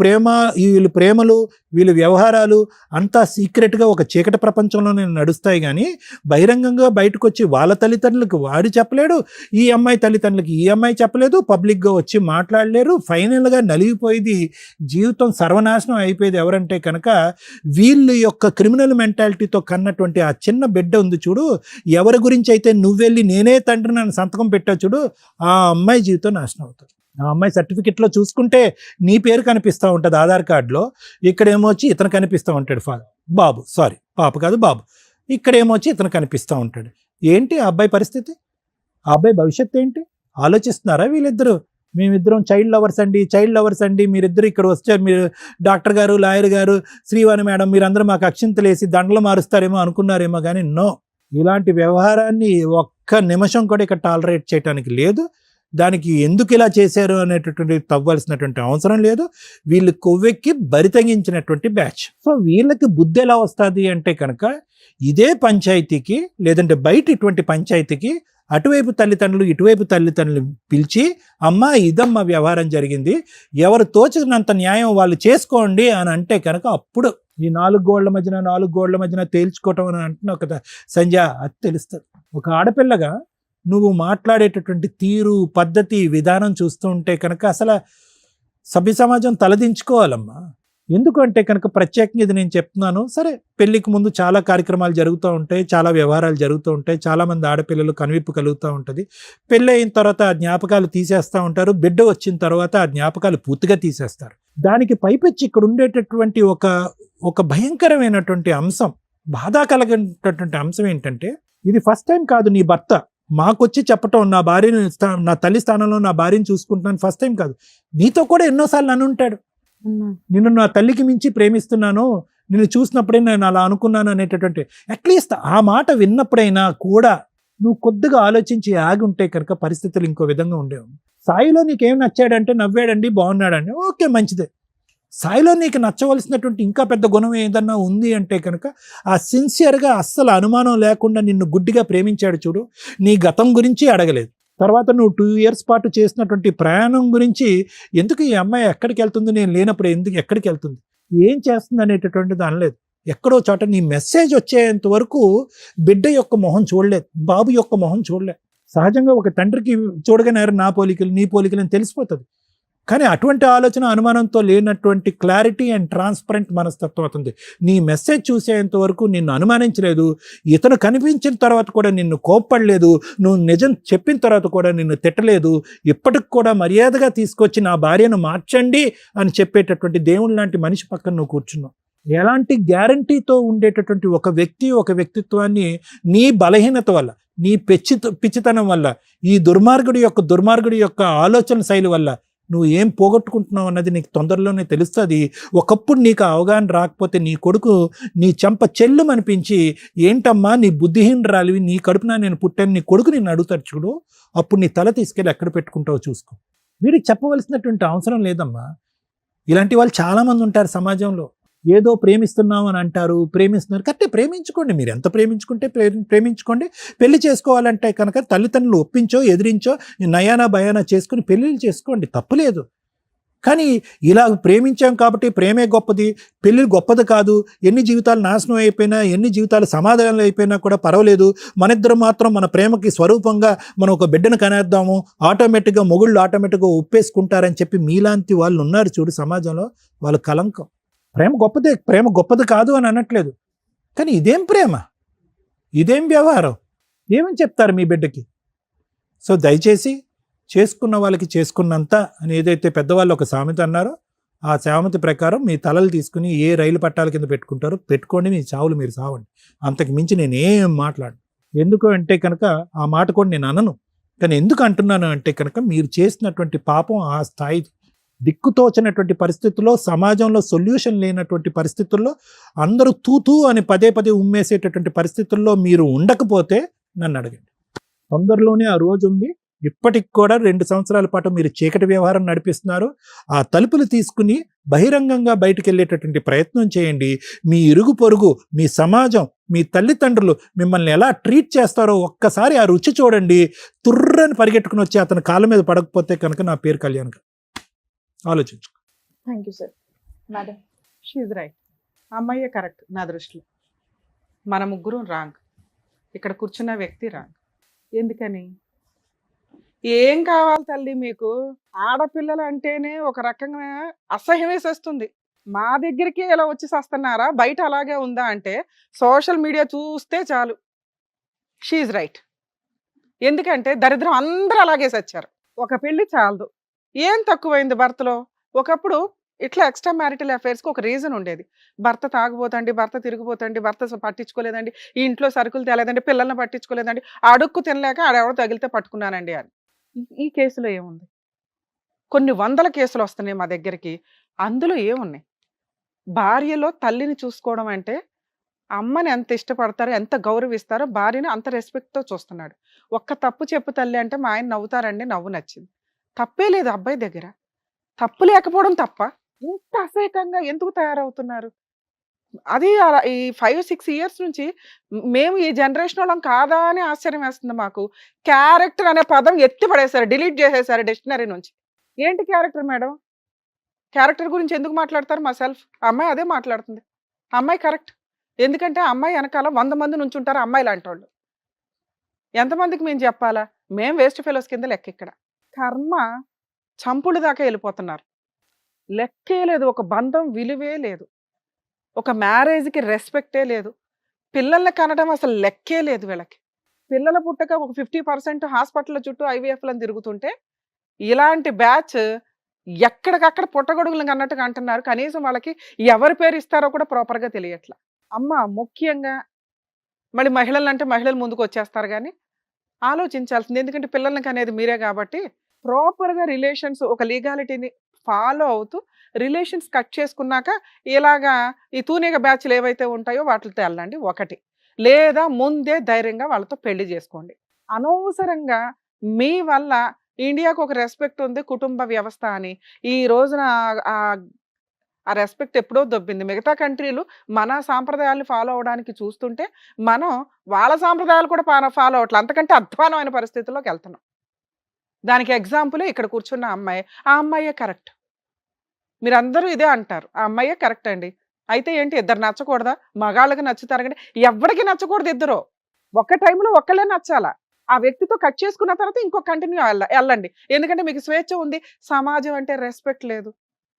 ప్రేమలు, వీళ్ళ వ్యవహారాలు అంతా సీక్రెట్గా ఒక చీకటి ప్రపంచంలోనే నడుస్తాయి. కానీ బహిరంగంగా బయటకు వచ్చి వాళ్ళ తల్లిదండ్రులకు వాడు చెప్పలేడు, ఈ అమ్మాయి తల్లిదండ్రులకి ఈ అమ్మాయి చెప్పలేదు, పబ్లిక్గా వచ్చి మాట్లాడలేరు. ఫైనల్గా నలిగిపోయేది, జీవితం సర్వనాశనం అయిపోయేది ఎవరంటే కనుక వీళ్ళ యొక్క క్రిమినల్ మెంటాలిటీతో కన్నటువంటి ఆ చిన్న బిడ్డ ఉంది చూడు. ఎవరి గురించి అయితే నువ్వెళ్ళి నేనే తండ్రి నన్ను సంతకం పెట్టా చూడు, ఆ అమ్మాయి జీవితం నాశనం అవుతుంది. ఆ అమ్మాయి సర్టిఫికెట్లో చూసుకుంటే నీ పేరు కనిపిస్తూ ఉంటుంది ఆధార్ కార్డులో, ఇక్కడేమో వచ్చి ఇతను కనిపిస్తూ ఉంటాడు బాబు, సారీ పాప కాదు బాబు, ఇక్కడేమో వచ్చి ఇతను కనిపిస్తూ ఉంటాడు. ఏంటి ఆ అబ్బాయి పరిస్థితి? ఆ అబ్బాయి భవిష్యత్తు ఏంటి ఆలోచిస్తున్నారా వీళ్ళిద్దరూ? మేమిద్దరం చైల్డ్ లవర్స్ అండి, మీరిద్దరు ఇక్కడ వచ్చారు, మీరు డాక్టర్ గారు, లాయర్ గారు, శ్రీవాణి మేడం, మీరందరూ మాకు అక్షింతలు వేసి దండలు మారుస్తారేమో అనుకున్నారేమో. కానీ నో, ఇలాంటి వ్యవహారాన్ని ఒక్క నిమిషం కూడా ఇక్కడ టాలరేట్ చేయడానికి లేదు. దానికి ఎందుకు ఇలా చేశారు అనేటటువంటి తవ్వాల్సినటువంటి అవసరం లేదు. వీళ్ళు కొవ్వెక్కి బరితెగించినటువంటి బ్యాచ్. సో వీళ్ళకి బుద్ధి ఎలా వస్తుంది అంటే కనుక ఇదే పంచాయతీకి, లేదంటే బయట ఇటువంటి పంచాయతీకి అటువైపు తల్లిదండ్రులు ఇటువైపు తల్లిదండ్రులు పిలిచి, అమ్మ ఇదమ్మ వ్యవహారం జరిగింది, ఎవరు తోచినంత న్యాయం వాళ్ళు చేసుకోండి అని అంటే కనుక అప్పుడు ఈ నాలుగు గోళ్ల మధ్యన తేల్చుకోవటం అని అంటున్నా కదా సంధ్య, అది తెలుస్తుంది. ఒక ఆడపిల్లగా నువ్వు మాట్లాడేటటువంటి తీరు, పద్ధతి, విధానం చూస్తూ ఉంటే కనుక అసలు సభ్య సమాజం తలదించుకోవాలమ్మా. ఎందుకంటే కనుక ప్రత్యేకంగా ఇది నేను చెప్తున్నాను. సరే, పెళ్లికి ముందు చాలా కార్యక్రమాలు జరుగుతూ ఉంటాయి, చాలా వ్యవహారాలు జరుగుతూ ఉంటాయి, చాలామంది ఆడపిల్లలు కనువిప్పు కలుగుతూ ఉంటుంది. పెళ్ళి అయిన తర్వాత ఆ జ్ఞాపకాలు తీసేస్తూ ఉంటారు, బిడ్డ వచ్చిన తర్వాత ఆ జ్ఞాపకాలు పూర్తిగా తీసేస్తారు. దానికి పైపెచ్చి ఇక్కడ ఉండేటటువంటి ఒక భయంకరమైనటువంటి అంశం, బాధ కలిగినటువంటి అంశం ఏంటంటే, ఇది ఫస్ట్ టైం కాదు నీ భర్త మాకొచ్చి చెప్పటం, నా భార్యను, నా తల్లి స్థానంలో నా భార్యను చూసుకుంటున్నాను, ఫస్ట్ టైం కాదు, నీతో కూడా ఎన్నోసార్లు అని ఉంటాడు, నిన్ను నా తల్లికి మించి ప్రేమిస్తున్నాను, నిన్ను చూసినప్పుడే నేను అలా అనుకున్నాను అనేటటువంటి, అట్లీస్ట్ ఆ మాట విన్నప్పుడైనా కూడా నువ్వు కొద్దిగా ఆలోచించి ఆగి ఉంటే కనుక పరిస్థితులు ఇంకో విధంగా ఉండేవి. సాయిలో నీకేం నచ్చాడంటే నవ్వాడండి, బాగున్నాడండి, ఓకే మంచిదే. సాయిలో నీకు నచ్చవలసినటువంటి ఇంకా పెద్ద గుణం ఏదన్నా ఉంది అంటే కనుక ఆ సిన్సియర్గా అస్సలు అనుమానం లేకుండా నిన్ను గుడ్డిగా ప్రేమించాడు చూడు. నీ గతం గురించి అడగలేదు, తర్వాత నువ్వు 2 years పాటు చేసినటువంటి ప్రయాణం గురించి, ఎందుకు ఈ అమ్మాయి ఎక్కడికి వెళ్తుంది, నేను లేనప్పుడు ఎందుకు ఎక్కడికి వెళ్తుంది, ఏం చేస్తుంది అనేటటువంటిది అనలేదు. ఎక్కడో చోట నీ మెసేజ్ వచ్చేంత వరకు బిడ్డ యొక్క మొహం చూడలేదు, బాబు యొక్క మొహం చూడలేదు. సహజంగా ఒక తండ్రికి చూడగానే నా పోలికలు నీ పోలికలు అని తెలిసిపోతుంది. కానీ అటువంటి ఆలోచన అనుమానంతో లేనటువంటి క్లారిటీ అండ్ ట్రాన్స్పరెంట్ మనస్తత్వం అవుతుంది. నీ మెసేజ్ చూసేంత వరకు నిన్ను అనుమానించలేదు, ఇతను కనిపించిన తర్వాత కూడా నిన్ను కోప్పడలేదు, నువ్వు నిజం చెప్పిన తర్వాత కూడా నిన్ను తిట్టలేదు. ఇప్పటికి కూడా మర్యాదగా తీసుకొచ్చి నా భార్యను మార్చండి అని చెప్పేటటువంటి దేవుని లాంటి మనిషి పక్కన నువ్వు కూర్చున్నావు. ఎలాంటి గ్యారంటీతో ఉండేటటువంటి ఒక వ్యక్తిత్వాన్ని నీ బలహీనత వల్ల, నీ పిచ్చితనం వల్ల, ఈ దుర్మార్గుడి యొక్క ఆలోచన శైలి వల్ల నువ్వు ఏం పోగొట్టుకుంటున్నావు అన్నది నీకు తొందరలోనే తెలుస్తుంది. ఒకప్పుడు నీకు అవగాహన రాకపోతే నీ కొడుకు నీ చెంప చెల్లుమనిపించి, ఏంటమ్మా నీ బుద్ధిహీనరాలివి, నీ కడుపున నేను పుట్టాను, నీ కొడుకు నిన్ను అడుగుతాడు చూడు, అప్పుడు నీ తల తీసుకెళ్ళి ఎక్కడ పెట్టుకుంటావో చూసుకో. వీడికి చెప్పవలసినటువంటి అవసరం లేదమ్మా. ఇలాంటి వాళ్ళు చాలామంది ఉంటారు సమాజంలో. ఏదో ప్రేమిస్తున్నాం అని అంటారు, ప్రేమిస్తున్నారు, కరెక్టే, ప్రేమించుకోండి, మీరు ఎంత ప్రేమించుకుంటే ప్రేమించుకోండి. పెళ్లి చేసుకోవాలంటే కనుక తల్లిదండ్రులు ఒప్పించో ఎదిరించో నయానా భయానా చేసుకుని పెళ్ళిళ్ళు చేసుకోండి, తప్పులేదు. కానీ ఇలా ప్రేమించాం కాబట్టి ప్రేమే గొప్పది, పెళ్ళి గొప్పది కాదు, ఎన్ని జీవితాలు నాశనం అయిపోయినా, ఎన్ని జీవితాలు సమాధానాలు అయిపోయినా కూడా పర్వాలేదు, మన మాత్రం మన ప్రేమకి స్వరూపంగా మనం ఒక బిడ్డను కనేద్దాము, ఆటోమేటిక్గా మొగుళ్ళు ఆటోమేటిక్గా ఒప్పేసుకుంటారని చెప్పి మీలాంటి వాళ్ళు ఉన్నారు చూడు సమాజంలో, వాళ్ళు కలంకం. ప్రేమ గొప్పది కాదు అని అనట్లేదు, కానీ ఇదేం ప్రేమ, ఇదేం వ్యవహారం, ఏమని చెప్తారు మీ బిడ్డకి? సో దయచేసి చేసుకున్న వాళ్ళకి చేసుకున్నంత అని ఏదైతే పెద్దవాళ్ళు ఒక సామెత అన్నారో, ఆ సామెత ప్రకారం మీ తలలు తీసుకుని ఏ రైలు పట్టాల కింద పెట్టుకుంటారో పెట్టుకోండి, మీ చావులు మీరు సావండి. అంతకు మించి నేనేం మాట్లాడు. ఎందుకు అంటే కనుక ఆ మాట కూడా నేను అనను, కానీ ఎందుకు అంటున్నాను అంటే కనుక మీరు చేసినటువంటి పాపం ఆ స్థాయి, దిక్కుతోచినటువంటి పరిస్థితుల్లో, సమాజంలో సొల్యూషన్ లేనటువంటి పరిస్థితుల్లో, అందరూ తూతూ అని పదే ఉమ్మేసేటటువంటి పరిస్థితుల్లో మీరు ఉండకపోతే నన్ను అడగండి. తొందరలోనే ఆ రోజు ఉంది, ఇప్పటికి కూడా 2 సంవత్సరాల పాటు మీరు చీకటి వ్యవహారం నడిపిస్తున్నారు. ఆ తలుపులు తీసుకుని బహిరంగంగా బయటికి వెళ్ళేటటువంటి ప్రయత్నం చేయండి. మీ ఇరుగు పొరుగు, మీ సమాజం, మీ తల్లిదండ్రులు మిమ్మల్ని ఎలా ట్రీట్ చేస్తారో ఒక్కసారి ఆ రుచి చూడండి. తుర్రని పరిగెట్టుకుని వచ్చి అతని కాళ్ళ మీద పడకపోతే కనుక నా పేరు కళ్యాణ్ గారు. ఆలోచించు. Thank you sir. Madam, she's right. అమ్మాయే కరెక్ట్ నా దృష్టిలో. మన ముగ్గురు రాంగ్. ఇక్కడ కూర్చున్న వ్యక్తి రాంగ్. ఎందుకని? ఏం కావాలి తల్లి మీకు? ఆడపిల్లలు అంటేనే ఒక రకంగా అసహ్యం వేసేస్తుంది. మా దగ్గరికి ఇలా వచ్చి వస్తున్నారా, బయట అలాగే ఉందా అంటే సోషల్ మీడియా చూస్తే చాలు. She's right. ఎందుకంటే దరిద్రం అందరూ అలాగే సచ్చారు. ఒక పెళ్లి చాలదు. ఏం తక్కువైంది భర్తలో? ఒకప్పుడు ఇట్లా ఎక్స్ట్రా మ్యారిటల్ అఫైర్స్కి ఒక రీజన్ ఉండేది. భర్త తాగుపోతండి, భర్త తిరిగిపోతండి, భర్త పట్టించుకోలేదండి, ఈ ఇంట్లో సరుకులు తేలేదండి, పిల్లల్ని పట్టించుకోలేదండి, అడుక్కు తినలేక ఆడెవడో తగిలితే పట్టుకున్నానండి అని. ఈ కేసులో ఏముంది? కొన్ని వందల కేసులు వస్తున్నాయి మా దగ్గరికి. అందులో ఏమున్నాయి? భార్యలో తల్లిని చూసుకోవడం అంటే అమ్మని ఎంత ఇష్టపడతారో, ఎంత గౌరవిస్తారో భార్యని అంత రెస్పెక్ట్తో చూస్తున్నాడు. ఒక్క తప్పు చెప్పు తల్లి అంటే మా ఆయన నవ్వుతారండి, నవ్వు నచ్చింది. తప్పే లేదు అబ్బాయి దగ్గర. తప్పు లేకపోవడం తప్ప ఇంత అసహ్యకంగా ఎందుకు తయారవుతున్నారు? అది ఈ 5-6 ఇయర్స్ నుంచి మేము ఈ జనరేషన్ వాళ్ళం కాదా అని ఆశ్చర్యం వేస్తుంది మాకు. క్యారెక్టర్ అనే పదం ఎత్తి పడేశారు, డిలీట్ చేసేసారు డిక్షనరీ నుంచి. ఏంటి క్యారెక్టర్ మేడం? క్యారెక్టర్ గురించి ఎందుకు మాట్లాడతారు? మా సెల్ఫ్ అమ్మాయి అదే మాట్లాడుతుంది. అమ్మాయి కరెక్ట్. ఎందుకంటే అమ్మాయి వెనకాల 100 మంది నుంచి ఉంటారు అమ్మాయి లాంటి వాళ్ళు. ఎంతమందికి మేము చెప్పాలా? మేము వేస్ట్ ఫెలోస్ కింద లెక్క. ఇక్కడ కర్మ చంపుడు దాకా వెళ్ళిపోతున్నారు. లెక్కే లేదు. ఒక బంధం విలువే లేదు. ఒక మ్యారేజ్కి రెస్పెక్టే లేదు. పిల్లల్ని కనడం అసలు లెక్కే లేదు వీళ్ళకి. పిల్లల పుట్టక ఒక 50% హాస్పిటల్ చుట్టూ ఐవీఎఫ్లను తిరుగుతుంటే ఇలాంటి బ్యాచ్ ఎక్కడికక్కడ పుట్టగొడుగులు అన్నట్టుగా అంటున్నారు. కనీసం వాళ్ళకి ఎవరి పేరు ఇస్తారో కూడా ప్రాపర్గా తెలియట్లా. అమ్మ ముఖ్యంగా మళ్ళీ మహిళలు అంటే మహిళలు ముందుకు వచ్చేస్తారు కానీ ఆలోచించాల్సింది. ఎందుకంటే పిల్లలకి అనేది మీరే కాబట్టి ప్రాపర్గా రిలేషన్స్ ఒక లీగాలిటీని ఫాలో అవుతూ రిలేషన్స్ కట్ చేసుకున్నాక ఇలాగా ఈ తూనిగ బ్యాచ్లు ఏవైతే ఉంటాయో వాటితో వెళ్ళండి ఒకటి. లేదా ముందే ధైర్యంగా వాళ్ళతో పెళ్లి చేసుకోండి. అనవసరంగా మీ వల్ల ఇండియాకు ఒక రెస్పెక్ట్ ఉంది కుటుంబ వ్యవస్థ అని ఈ రోజున ఆ రెస్పెక్ట్ ఎప్పుడో దొబ్బింది. మిగతా కంట్రీలు మన సాంప్రదాయాలను ఫాలో అవడానికి చూస్తుంటే మనం వాళ్ళ సాంప్రదాయాలు కూడా ఫాలో అవట్లేదు. అంతకంటే అధ్వానమైన పరిస్థితుల్లోకి వెళ్తున్నాం. దానికి ఎగ్జాంపులే ఇక్కడ కూర్చున్న అమ్మాయి. ఆ అమ్మాయే కరెక్ట్. మీరందరూ ఇదే అంటారు. ఆ అమ్మాయే కరెక్ట్ అండి. అయితే ఏంటి ఇద్దరు నచ్చకూడదా? మగాళ్ళకి నచ్చుతారు కానీ ఎవరికి నచ్చకూడదు ఇద్దరు. ఒక్క టైంలో ఒక్కళ్ళే నచ్చాలా. ఆ వ్యక్తితో కట్ చేసుకున్న తర్వాత ఇంకో కంటిన్యూ వెళ్ళండి. ఎందుకంటే మీకు స్వేచ్ఛ ఉంది. సమాజం అంటే రెస్పెక్ట్ లేదు.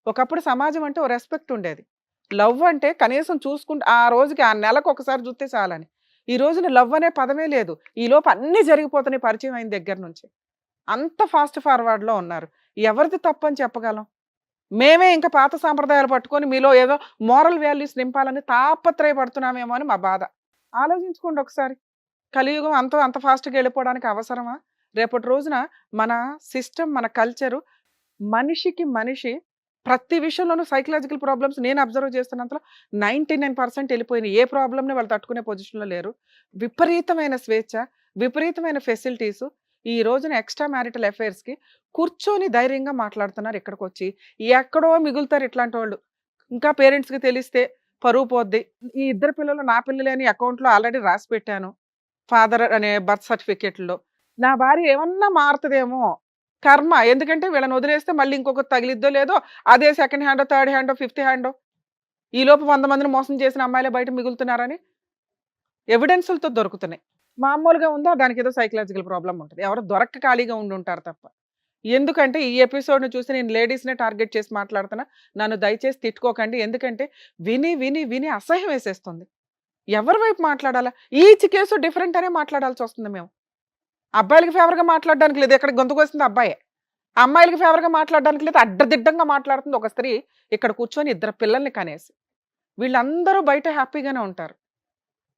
ఒకప్పుడు సమాజం అంటే ఓ రెస్పెక్ట్ ఉండేది. లవ్ అంటే కనీసం చూసుకుంటే ఆ రోజుకి ఆ నెలకు ఒకసారి చూస్తే చాలని. ఈ రోజున లవ్ అనే పదమే లేదు. ఈ లోపు అన్నీ జరిగిపోతున్నాయి పరిచయం అయిన దగ్గర నుంచి. అంత ఫాస్ట్ ఫార్వర్డ్లో ఉన్నారు. ఎవరిది తప్పని చెప్పగలం? మేమే ఇంకా పాత సాంప్రదాయాలు పట్టుకొని మీలో ఏదో మోరల్ వాల్యూస్ నింపాలని తాపత్రయపడుతున్నామేమో అని మా బాధ. ఆలోచించుకోండి ఒకసారి. కలియుగం అంత ఫాస్ట్గా వెళ్ళిపోవడానికి అవసరమా? రేపటి రోజున మన సిస్టమ్, మన కల్చరు మనిషికి మనిషి ప్రతి విషయంలోనూ సైకలాజికల్ ప్రాబ్లమ్స్ నేను అబ్జర్వ్ చేస్తున్నంతలో 99% వెళ్ళిపోయినాయి. ఏ ప్రాబ్లమ్ని వాళ్ళు తట్టుకునే పొజిషన్లో లేరు. విపరీతమైన స్వేచ్ఛ, విపరీతమైన ఫెసిలిటీసు. ఈ రోజున ఎక్స్ట్రా మ్యారిటల్ అఫైర్స్కి కూర్చొని ధైర్యంగా మాట్లాడుతున్నారు. ఇక్కడికి వచ్చి ఎక్కడో మిగులుతారు ఇట్లాంటి వాళ్ళు. ఇంకా పేరెంట్స్కి తెలిస్తే పరువు పోద్ది. ఈ ఇద్దరు పిల్లలు నా పిల్లలే అని అకౌంట్లో ఆల్రెడీ రాసి పెట్టాను ఫాదర్ అనే బర్త్ సర్టిఫికేట్లో. నా భార్య ఏమన్నా మారుతుందేమో కర్మ. ఎందుకంటే వీళ్ళని వదిలేస్తే మళ్ళీ ఇంకొకటి తగిలిద్దో లేదో అదే సెకండ్ హ్యాండో, థర్డ్ హ్యాండో, ఫిఫ్త్ హ్యాండో. ఈలోపు 100 మందిని మోసం చేసిన అమ్మాయిలే బయట మిగులుతున్నారని ఎవిడెన్సులతో దొరుకుతున్నాయి. మామూలుగా ఉందా? దానికి ఏదో సైకలాజికల్ ప్రాబ్లం ఉంటుంది. ఎవరు దొరక్క ఖాళీగా ఉండి ఉంటారు తప్ప. ఎందుకంటే ఈ ఎపిసోడ్ని చూసి నేను లేడీస్నే టార్గెట్ చేసి మాట్లాడుతున్నా. నన్ను దయచేసి తిట్టుకోకండి. ఎందుకంటే విని విని విని అసహ్యం వేసేస్తుంది. ఎవరి వైపు మాట్లాడాలా? ఈచ్ కేసు డిఫరెంట్ అనే మాట్లాడాల్సి వస్తుంది. మేము అబ్బాయిలకి ఫేవర్గా మాట్లాడడానికి లేదు. ఎక్కడ గొంతుకొస్తుంది అబ్బాయే. అమ్మాయిలకి ఫేవర్గా మాట్లాడడానికి లేదు. అడ్డదిడ్డంగా మాట్లాడుతుంది ఒక స్త్రీ ఇక్కడ కూర్చొని ఇద్దరు పిల్లల్ని కనేసి. వీళ్ళందరూ బయట హ్యాపీగానే ఉంటారు.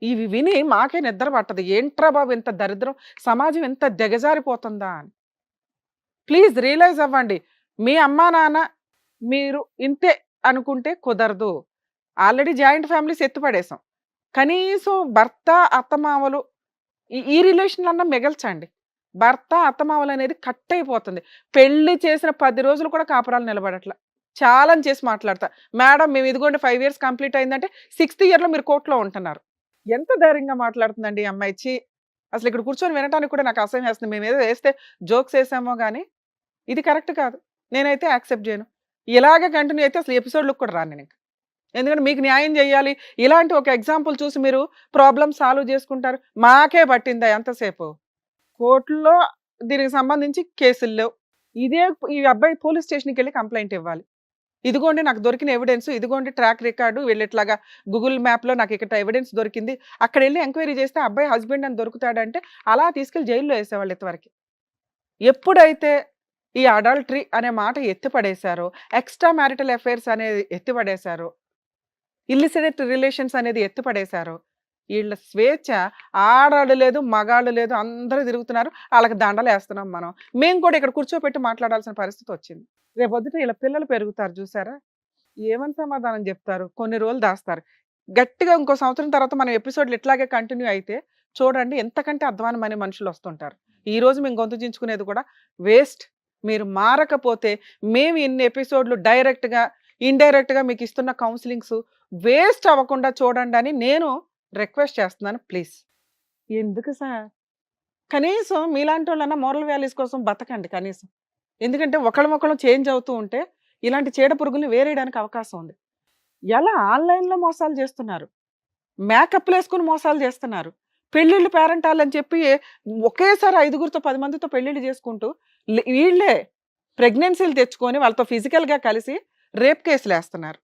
ఇవి విని మాకే నిద్ర పట్టదు. ఏంట్రా బాబు ఇంత దరిద్రం, సమాజం ఎంత దిగజారిపోతుందా అని. ప్లీజ్ రియలైజ్ అవ్వండి. మీ అమ్మా నాన్న మీరు ఇంతే అనుకుంటే కుదరదు. ఆల్రెడీ జాయింట్ ఫ్యామిలీస్ ఎత్తుపడేసాం. కనీసం భర్త అత్తమామలు ఈ రిలేషన్లన్నా మిగల్చండి. భర్త అత్తమామలు అనేది కట్ అయిపోతుంది. పెళ్లి చేసిన 10 రోజులు కూడా కాపురాలు నిలబడట్ల. ఛాలెంజ్ చేసి మాట్లాడతా. మేడం మేము ఇదిగోండి 5 ఇయర్స్ కంప్లీట్ అయిందంటే 6th ఇయర్‌లో మీరు కోర్ట్‌లో ఉంటున్నారు. ఎంత ధైర్యంగా మాట్లాడుతుందండి ఈ అమ్మాయి. ఛీ! అసలు ఇక్కడ కూర్చొని వినటానికి కూడా నాకు అసహ్యం వేస్తుంది. మేమేదో వేస్తే జోక్స్ వేసామో గానీ, ఇది కరెక్ట్ కాదు. నేనైతే యాక్సెప్ట్ చేయను. ఇలాగే కంటిన్యూ అయితే అసలు ఎపిసోడ్‌లకు కూడా రాను నేనింక. ఎందుకంటే మీకు న్యాయం చేయాలి. ఇలాంటి ఒక ఎగ్జాంపుల్ చూసి మీరు ప్రాబ్లమ్ సాల్వ్ చేసుకుంటారు. మాకే పట్టిందా ఎంతసేపు? కోర్టులో దీనికి సంబంధించి కేసులు లేవు. ఈ అబ్బాయి పోలీస్ స్టేషన్‌కెళ్ళి కంప్లెయింట్ ఇవ్వాలి. ఇదిగోండి నాకు దొరికిన ఎవిడెన్స్, ఇదిగోండి ట్రాక్ రికార్డు, వీళ్ళు ఇట్లాగా గూగుల్ మ్యాప్‌లో నాకు ఇక్కడ ఎవిడెన్స్ దొరికింది. అక్కడెళ్ళి ఎంక్వైరీ చేస్తే అబ్బాయి హస్బెండ్ అని దొరుకుతాడంటే అలా తీసుకెళ్ళి జైల్‌లో ఏసేవాళ్ళు ఇంతవరకి. ఎప్పుడైతే ఈ అడల్టరీ అనే మాట ఎత్తిపడేశారో, ఎక్స్ట్రా మ్యారిటల్ అఫైర్స్ అనేది ఎత్తిపడేశారో, ఇల్లిసిట్ రిలేషన్స్ అనేది ఎత్తిపడేశారో, వీళ్ళ స్వేచ్ఛ ఆడాళ్ళు లేదు, మగాళ్ళు లేదు, అందరూ తిరుగుతున్నారు. ఆళ్ళకి దండలేస్తున్నాం మనం. మేము కూడా ఇక్కడ కూర్చోపెట్టి మాట్లాడాల్సిన పరిస్థితి వచ్చింది. రేపొద్దుట వీళ్ళ పిల్లలు పెరుగుతారు చూసారా? ఏమని సమాధానం చెప్తారు? కొన్ని రోజులు దాస్తారు. గట్టిగా ఇంకో సంవత్సరం తర్వాత మనం ఎపిసోడ్‌లు ఇట్లాగే కంటిన్యూ అయితే చూడండి ఎంతకంటే అధ్వానమైన మనుషులు వస్తుంటారు. ఈరోజు మేము గొంతు చించుకునేది కూడా వేస్ట్. మీరు మారకపోతే మేము ఇన్ని ఎపిసోడ్‌లు డైరెక్ట్‌గా, ఇండైరెక్ట్‌గా మీకు ఇస్తున్న కౌన్సిలింగ్స్ వేస్ట్ అవ్వకుండా చూడండి అని నేను రిక్వెస్ట్ చేస్తున్నాను ప్లీజ్. ఎందుకు సార్? కనీసం మీలాంటోళ్ళన్నా మోరల్ వాల్యూస్ కోసం బతకండి కనీసం. ఎందుకంటే ఒకళ్ళమొకళ్ళం చేంజ్ అవుతూ ఉంటే ఇలాంటి చీడ పురుగుల్ని వేరేయడానికి అవకాశం ఉంది. ఎలా ఆన్‌లైన్‌లో మోసాలు చేస్తున్నారు. మేకప్‌లు వేసుకొని మోసాలు చేస్తున్నారు. పెళ్ళిళ్ళు పేరంటాలని చెప్పి ఒకేసారి 5గురితో 10 మందితో పెళ్ళిళ్ళు చేసుకుంటూ వీళ్ళే ప్రెగ్నెన్సీలు తెచ్చుకొని వాళ్ళతో ఫిజికల్‌గా కలిసి రేప్ కేసులేస్తున్నారు.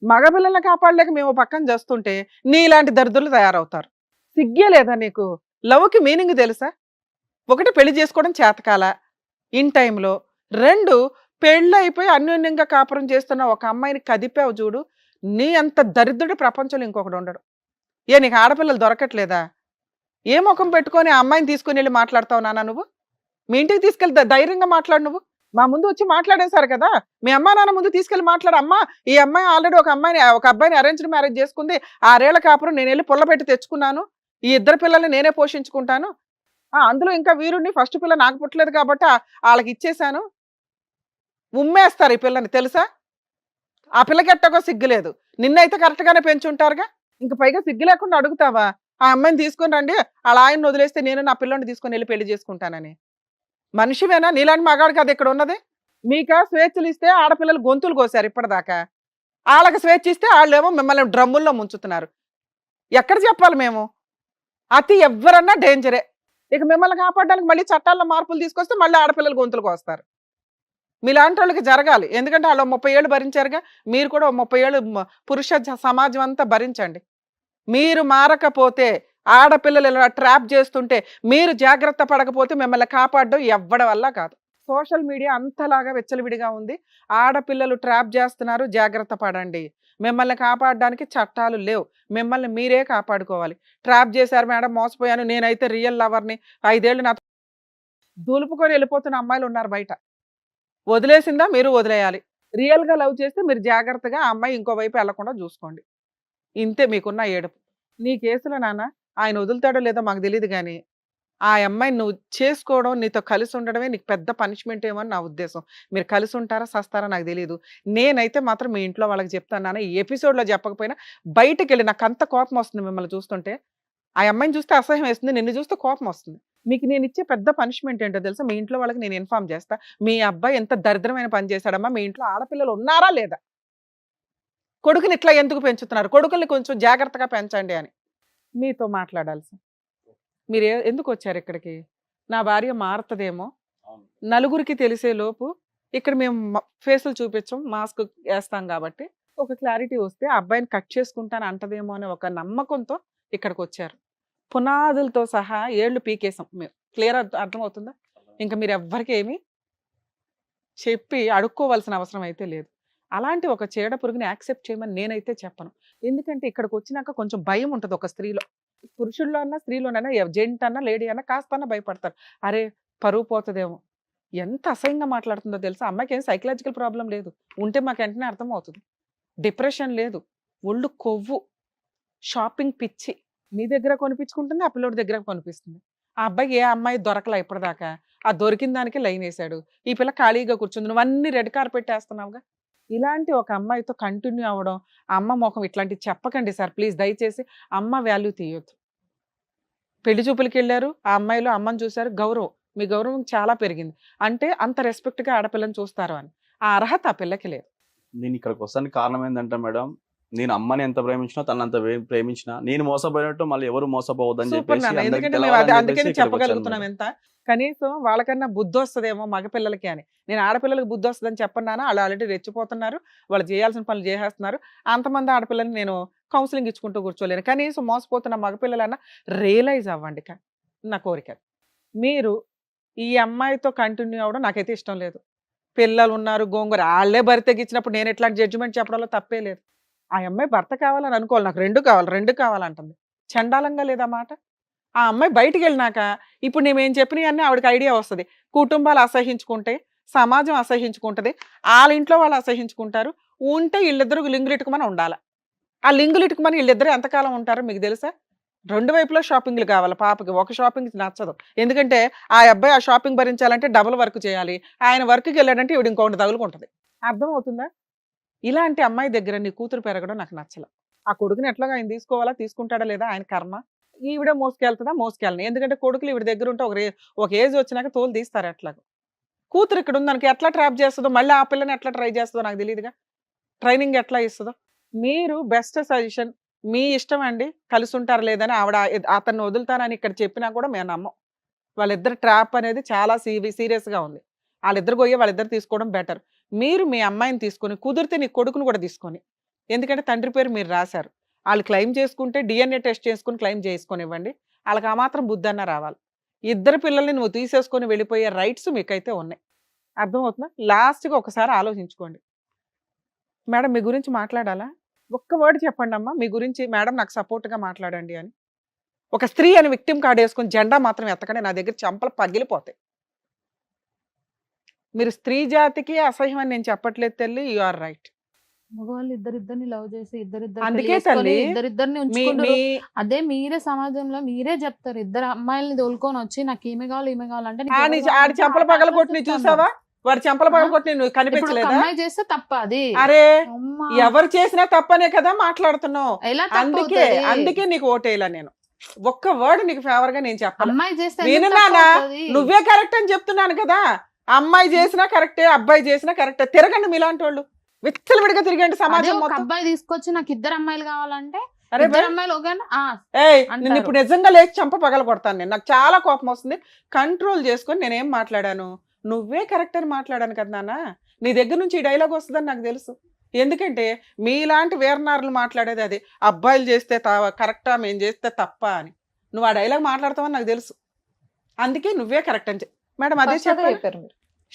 మగపిల్లల్ని కాపాడలేక మేము పక్కన చేస్తుంటే నీలాంటి దరిద్రులు తయారవుతారు. సిగ్గే లేదా నీకు? లవ్‌కి మీనింగ్ తెలుసా? ఒకటి పెళ్లి చేసుకోవడం చేతకాల ఇన్ టైంలో. 2 పెళ్ళైపోయి అన్యోన్యంగా కాపురం చేస్తున్న ఒక అమ్మాయిని కదిపావు చూడు. నీ అంత దరిద్రుడు ప్రపంచంలో ఇంకొకడు ఉండడు. నీకు ఆడపిల్లలు దొరకట్లేదా? ఏ ముఖం పెట్టుకొని ఆ అమ్మాయిని తీసుకుని వెళ్ళి మాట్లాడతావు నాన్న నువ్వు? మీ ఇంటికి తీసుకెళ్ళి ధైర్యంగా మాట్లాడు నువ్వు. మా ముందు వచ్చి మాట్లాడేశారు కదా, మీ అమ్మా నాన్న ముందు తీసుకెళ్ళి మాట్లాడు. అమ్మా ఈ అమ్మాయి ఆల్రెడీ ఒక అబ్బాయిని అరేంజ్డ్ మ్యారేజ్ చేసుకుంది. 6 ఏళ్ల కాపురం నేను వెళ్ళి పుల్లబెట్టి తెచ్చుకున్నాను. ఈ 2 పిల్లల్ని నేనే పోషించుకుంటాను. అందులో ఇంకా వీరుడిని ఫస్ట్ పిల్ల నాకు పుట్టలేదు కాబట్టి వాళ్ళకి ఇచ్చేశాను. ఉమ్మేస్తారు ఈ పిల్లని తెలుసా? ఆ పిల్లకి ఎట్టగో సిగ్గులేదు. నిన్నైతే కరెక్ట్గానే పెంచుంటారుగా. ఇంక పైగా సిగ్గు లేకుండా అడుగుతావా ఆ అమ్మాయిని తీసుకొని రండి, వాళ్ళ ఆయన్ని వదిలేస్తే నేను నా పిల్లని తీసుకొని వెళ్ళి పెళ్లి చేసుకుంటానని? మనిషివేనా? నీలాంటి మగాడు కదా ఇక్కడ ఉన్నది. మీకా స్వేచ్ఛలు ఇస్తే ఆడపిల్లలు గొంతులు కోసారు ఇప్పటిదాకా. వాళ్ళకి స్వేచ్ఛ ఇస్తే వాళ్ళేమో మిమ్మల్ని డ్రమ్ముల్లో ముంచుతున్నారు. ఎక్కడ చెప్పాలి మేము? అతి ఎవ్వరన్నా డేంజరే. ఇక మిమ్మల్ని కాపాడడానికి మళ్ళీ చట్టాల్లో మార్పులు తీసుకొస్తే మళ్ళీ ఆడపిల్లలు గొంతులకు వస్తారు. మీలాంటి వాళ్ళకి జరగాలి. ఎందుకంటే వాళ్ళు 30 ఏళ్ళు భరించారుగా. మీరు కూడా 30 ఏళ్ళు పురుష సమాజం అంతా భరించండి. మీరు మారకపోతే, ఆడపిల్లలు ఇలా ట్రాప్ చేస్తుంటే మీరు జాగ్రత్త పడకపోతే మిమ్మల్ని కాపాడడం ఎవ్వడి వల్ల కాదు. సోషల్ మీడియా అంతలాగా విచ్చలవిడిగా ఉంది. ఆడపిల్లలు ట్రాప్ చేస్తున్నారు, జాగ్రత్త పడండి. మిమ్మల్ని కాపాడడానికి చట్టాలు లేవు. మిమ్మల్ని మీరే కాపాడుకోవాలి. ట్రాప్ చేశారు మేడం, మోసపోయాను, నేనైతే రియల్ లవర్ని, 5 ఏళ్ళు నాతో దులుపుకొని వెళ్ళిపోతున్న అమ్మాయిలు ఉన్నారు బయట. వదిలేసిందా మీరు వదిలేయాలి. రియల్‌గా లవ్ చేస్తే మీరు జాగ్రత్తగా ఆ అమ్మాయి ఇంకో వైపు వెళ్లకుండా చూసుకోండి. ఇంతే మీకున్న ఏడుపు. నీ కేసులో నాన్న ఆయన వదులుతాడో లేదో మాకు తెలీదు గానీ, ఆ అమ్మాయిని నువ్వు చేసుకోవడం, నీతో కలిసి ఉండడమే నీకు పెద్ద పనిష్మెంట్ ఏమో అని నా ఉద్దేశం. మీరు కలిసి ఉంటారా, సస్తారా నాకు తెలీదు. నేనైతే మాత్రం మీ ఇంట్లో వాళ్ళకి చెప్తాను నాన్న, ఈ ఎపిసోడ్‌లో చెప్పకపోయినా బయటికెళ్ళి నాకంత కోపం వస్తుంది మిమ్మల్ని చూస్తుంటే. ఆ అమ్మాయిని చూస్తే అసహ్యం వేస్తుంది, నిన్ను చూస్తే కోపం వస్తుంది. మీకు నేను ఇచ్చే పెద్ద పనిష్మెంట్ ఏంటో తెలుసా? మీ ఇంట్లో వాళ్ళకి నేను ఇన్ఫార్మ్ చేస్తా. మీ అబ్బాయి ఎంత దరిద్రమైన పని చేశాడమ్మా, మీ ఇంట్లో ఆడపిల్లలు ఉన్నారా లేదా? కొడుకుని ఇట్లా ఎందుకు పెంచుతున్నారు? కొడుకుల్ని కొంచెం జాగ్రత్తగా పెంచండి అని మీతో మాట్లాడాల్సి. మీరు ఎందుకు వచ్చారు ఇక్కడికి? నా భార్య మారుతుందేమో, నలుగురికి తెలిసే లోపు ఇక్కడ మేము ఫేసులు చూపించం, మాస్క్ వేస్తాం కాబట్టి ఒక క్లారిటీ వస్తే అబ్బాయిని కట్ చేసుకుంటాను అంటదేమో అనే ఒక నమ్మకంతో ఇక్కడికి వచ్చారు. పునాదులతో సహా ఏళ్ళు పీకేసాం మేము. క్లియర్ అర్థమవుతుందా? ఇంకా మీరు ఎవ్వరికి ఏమీ చెప్పి అడుక్కోవాల్సిన అవసరం అయితే లేదు. అలాంటి ఒక చీడ పురుగుని యాక్సెప్ట్ చేయమని నేనైతే చెప్పను. ఎందుకంటే ఇక్కడికి వచ్చినాక కొంచెం భయం ఉంటుంది ఒక స్త్రీలో. పురుషుల్లో అన్నా స్త్రీలోనైనా జెంట్ అన్నా లేడీ అన్నా కాస్తన్నా భయపడతారు. అరే పరువు పోతుందేమో. ఎంత అసహ్యంగా మాట్లాడుతుందో తెలుసా? అమ్మాయికి ఏం సైకలాజికల్ ప్రాబ్లం లేదు. ఉంటే మాకు వెంటనే అర్థమవుతుంది. డిప్రెషన్ లేదు, ఒళ్ళు కొవ్వు, షాపింగ్ పిచ్చి. మీ దగ్గర కొనిపించుకుంటుంది, ఆ పిల్లోడి దగ్గర కొనిపిస్తుంది. ఆ అబ్బాయికి ఏ అమ్మాయి దొరకలా ఇప్పటిదాకా. ఆ దొరికిన దానికి లైన్ వేసాడు. ఈ పిల్ల ఖాళీగా కూర్చుంది. నువ్వన్నీ రెడ్ కార్పెట్ వేస్తున్నావుగా. ఇలాంటి ఒక అమ్మాయితో కంటిన్యూ అవ్వడం, ఆ అమ్మ మొఖం ఇట్లాంటివి చెప్పకండి సార్ ప్లీజ్ దయచేసి. అమ్మ వాల్యూ తీయొద్దు. పెళ్లి చూపులకి వెళ్ళారు, ఆ అమ్మాయిలు అమ్మని చూశారు, గౌరవం, మీ గౌరవం చాలా పెరిగింది. అంటే అంత రెస్పెక్ట్గా ఆడపిల్లని చూస్తారు అని. ఆ అర్హత ఆ పిల్లకి లేదు. నేను ఇక్కడికి వస్తానికి కారణం ఏంటంటే మేడం, నేను అమ్మని ఎంత ప్రేమించినా తను అంత ప్రేమించినా నేను మోసపోయినట్టు మళ్ళీ ఎవరు మోసపోవద్దని సూపర్ చెప్పేసి నాన్న. అందరికీ ఎందుకంటే మేము తెలవాలని అందుకని చెప్పేసి ఇక్కడికి వచ్చాను చెప్పగలుగుతున్నాం మేడం. ఎంత. కనీసం వాళ్ళకన్నా బుద్ధి వస్తుందేమో మగపిల్లలకి అని. నేను ఆడపిల్లలకి బుద్ధి వస్తుందని చెప్పన్నానా, వాళ్ళు ఆల్రెడీ రెచ్చిపోతున్నారు, వాళ్ళు చేయాల్సిన పనులు చేసేస్తున్నారు. అంతమంది ఆడపిల్లల్ని నేను కౌన్సిలింగ్ ఇచ్చుకుంటూ కూర్చోలేను. కనీసం మోసపోతున్న మగపిల్లలన్నా రియలైజ్ అవ్వండి నా కోరిక. మీరు ఈ అమ్మాయితో కంటిన్యూ అవ్వడం నాకైతే ఇష్టం లేదు. పిల్లలు ఉన్నారు, గోంగూర వాళ్ళే భర్త తెగించినప్పుడు నేను ఎట్లాంటి జడ్జిమెంట్ చెప్పడంలో తప్పే లేదు. ఆ అమ్మాయి భర్త కావాలని అనుకోవాలి, నాకు రెండు కావాలంటుంది. చండాలంగా లేదా మాట. ఆ అమ్మాయి బయటికి వెళ్ళినాక ఇప్పుడు నేనేం చెప్పినవి అన్నీ ఆవిడకి ఐడియా వస్తుంది. కుటుంబాలు అసహించుకుంటే, సమాజం అసహించుకుంటుంది, వాళ్ళ ఇంట్లో వాళ్ళు అసహించుకుంటారు. ఉంటే వీళ్ళిద్దరు లింగులిట్టుకుమని ఉండాలి. ఆ లింగులిట్టుకుమని వీళ్ళిద్దరు ఎంతకాలం ఉంటారో మీకు తెలుసా? రెండు వైపులో షాపింగ్లు కావాలి పాపకి. ఒక షాపింగ్ నచ్చదు. ఎందుకంటే ఆ అబ్బాయి ఆ షాపింగ్ భరించాలంటే డబుల్ వర్క్ చేయాలి. ఆయన వర్క్కి వెళ్ళాడంటే ఈవిడ ఇంకొకటి తగులుకుంటుంది. అర్థం అవుతుందా? ఇలాంటి అమ్మాయి దగ్గర నీ కూతురు పెరగడం నాకు నచ్చల. ఆ కొడుకుని ఎట్లాగా ఆయన తీసుకోవాలా, తీసుకుంటాడా లేదా ఆయన కర్మ. ఈవిడే మోసుకెళ్తుందా, మోసుకెళ్ళని. ఎందుకంటే కొడుకులు ఈవిడ దగ్గర ఉంటే ఒక ఏజ్ వచ్చినాక తోలు తీస్తారు. ఎట్లాగో కూతురు ఇక్కడ ఉంది దానికి ఎట్లా ట్రాప్ చేస్తుందో, మళ్ళీ ఆ పిల్లని ఎట్లా ట్రై చేస్తుందో నాకు తెలియదుగా. ట్రైనింగ్ ఎట్లా ఇస్తుందో. మీరు బెస్ట్ సజెషన్ మీ ఇష్టం అండి, కలిసి ఉంటారు లేదని ఆవిడ అతన్ని వదులుతానని ఇక్కడ చెప్పినా కూడా మేము నమ్మం. వాళ్ళిద్దరు ట్రాప్ అనేది చాలా సీరియస్గా ఉంది. వాళ్ళిద్దరు పోయి వాళ్ళిద్దరు తీసుకోవడం బెటర్. మీరు మీ అమ్మాయిని తీసుకొని, కుదిరితే నీ కొడుకును కూడా తీసుకొని, ఎందుకంటే తండ్రి పేరు మీరు రాశారు, వాళ్ళు క్లెయిమ్ చేసుకుంటే DNA టెస్ట్ చేసుకుని క్లెయిమ్ చేసుకొని ఇవ్వండి. వాళ్ళకి ఆ మాత్రం బుద్ధి అన్న రావాలి. ఇద్దరు పిల్లల్ని నువ్వు తీసేసుకొని వెళ్ళిపోయే రైట్స్ మీకైతే ఉన్నాయి. అర్థమవుతుందా? లాస్ట్గా ఒకసారి ఆలోచించుకోండి. మేడం మీ గురించి మాట్లాడాలా? ఒక్క వర్డ్ చెప్పండి అమ్మా మీ గురించి. మేడం నాకు సపోర్ట్గా మాట్లాడండి అని. ఒక స్త్రీ అని విక్టిమ్ కార్డ్ వేసుకొని జెండా మాత్రం ఎత్తకండి, నా దగ్గర చెంపలు పగిలిపోతాయి. మీరు స్త్రీ జాతికి అసహ్యం అని నేను చెప్పట్లేదు తల్లి, యు ఆర్ రైట్. మగవాళ్ళు ఇద్దరిద్దరిని లవ్ చేసి అందుకే తల్లి ఇద్దరిద్దరిని మీ ఉంచుకుంటారు. మీ అదే మీరే సమాజంలో మీరే చెప్తారు, ఇద్దరు అమ్మాయిల్ని తోలుకొని వచ్చి నాకు ఈమె కావాలి ఈమె కావాలంటే నీకు ఆడి ఎవరు ఆడి కావాలంటే చెంపల ఆ పగల person కొట్టి చెప్తాను. చూసావా? వాడు చెంపల పగల కొట్టి నువ్వు ఇప్పుడు ఒక కనిపించలేదా? అమ్మాయి చేస్తే తప్ప అది. అరే అమ్మా, ఎవరు చేసినా తప్పనే కదా మాట్లాడుతున్నావు. ఎలా అందుకే తప్పవుతది? అందుకే నీకు ఓటేలా నేను. ఒక్క వర్డ్ నీకు ఫేవర్ గా నేను చెప్పాలి. అమ్మాయి చేస్తే విను ఎందుకు నాన్న, తప్పవుతది? నువ్వే కరెక్ట్ అని చెప్తున్నాను కదా. అమ్మాయి చేసినా కరెక్టే, అబ్బాయి చేసినా కరెక్టే. తిరగండి మీలాంటి వాళ్ళు, విచ్చలవిడిగా తిరిగండి అదే సమాజం ఒక మొత్తం. అబ్బాయి తీసుకొచ్చి నాకు ఇద్దరు అమ్మాయిలు కావాలంటే అరే ఇద్దరు అమ్మాయిలు ఓకేనా? ఏయ్ అంటారు. నేను ఇప్పుడు నిజంగా లేచి చంప పగల కొడతాను నేను. నాకు చాలా కోపం వస్తుంది. కంట్రోల్ చేసుకొని నేనేం మాట్లాడాను, నువ్వే కరెక్ట్ అని మాట్లాడాను కదా నాన్న. నీ దగ్గర నుంచి ఈ డైలాగ్ వస్తుందని నాకు తెలుసు. ఎందుకంటే మీలాంటి వీరనారులు మాట్లాడేది అది, అబ్బాయిలు చేస్తే కరెక్టా మేము చేస్తే తప్ప అని. నువ్వు ఆ డైలాగ్ మాట్లాడతావని నాకు తెలుసు. అందుకే నువ్వే కరెక్ట్ అని మేడం అదే చెప్పారు.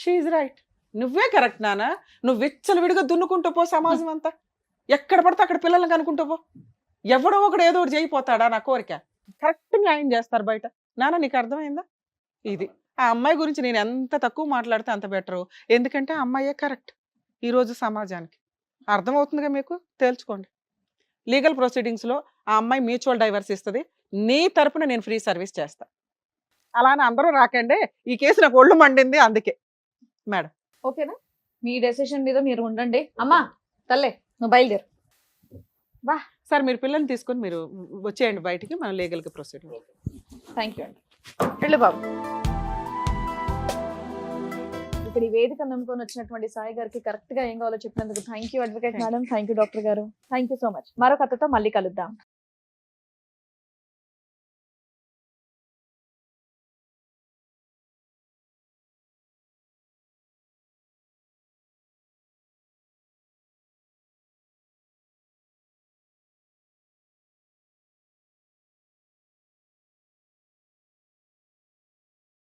She's right. నువ్వే కరెక్ట్ నాన్న. నువ్వు విచ్చలవిడిగా దున్నుకుంటూ పో సమాజం అంతా. ఎక్కడ పడితే అక్కడ పిల్లల్ని కనుక్కుంటూ పో. ఎవడో ఒకడు ఏదో ఒకటి చేయిపోతాడా నా కోరిక. కరెక్ట్ న్యాయం చేస్తారు బయట. నాన్న నీకు అర్థమైందా? ఇది ఆ అమ్మాయి గురించి నేను ఎంత తక్కువ మాట్లాడితే అంత బెటరు. ఎందుకంటే ఆ అమ్మాయే కరెక్ట్ ఈరోజు సమాజానికి. అర్థమవుతుందిగా మీకు? తేల్చుకోండి. లీగల్ ప్రొసీడింగ్స్లో ఆ అమ్మాయి మ్యూచువల్ డైవర్స్ ఇస్తుంది. నీ తరపున నేను ఫ్రీ సర్వీస్ చేస్తా. అలానే అందరూ రాకండి. ఈ కేసు నాకు ఒళ్ళు మండింది అందుకే. మేడం ఓకేనా? మీ డెసిషన్ మీద మీరు ఉండండి. అమ్మా తల్లే నువ్వు బయలుదేరు. సార్ మీరు పిల్లల్ని తీసుకొని మీరు వచ్చేయండి బయటికి, మనం లీగల్గా ప్రొసీడ్. థ్యాంక్ యూ అండి. వెళ్ళు బాబు. ఇక్కడ ఈ వేదిక నమ్ముకొని వచ్చినటువంటి సాయి గారికి కరెక్ట్ గా ఏం కావాలో చెప్పినందుకు thank you advocate madam, thank you doctor గారు, థ్యాంక్ యూ సో మచ్. మరొక కథతో మళ్ళీ కలుద్దాం.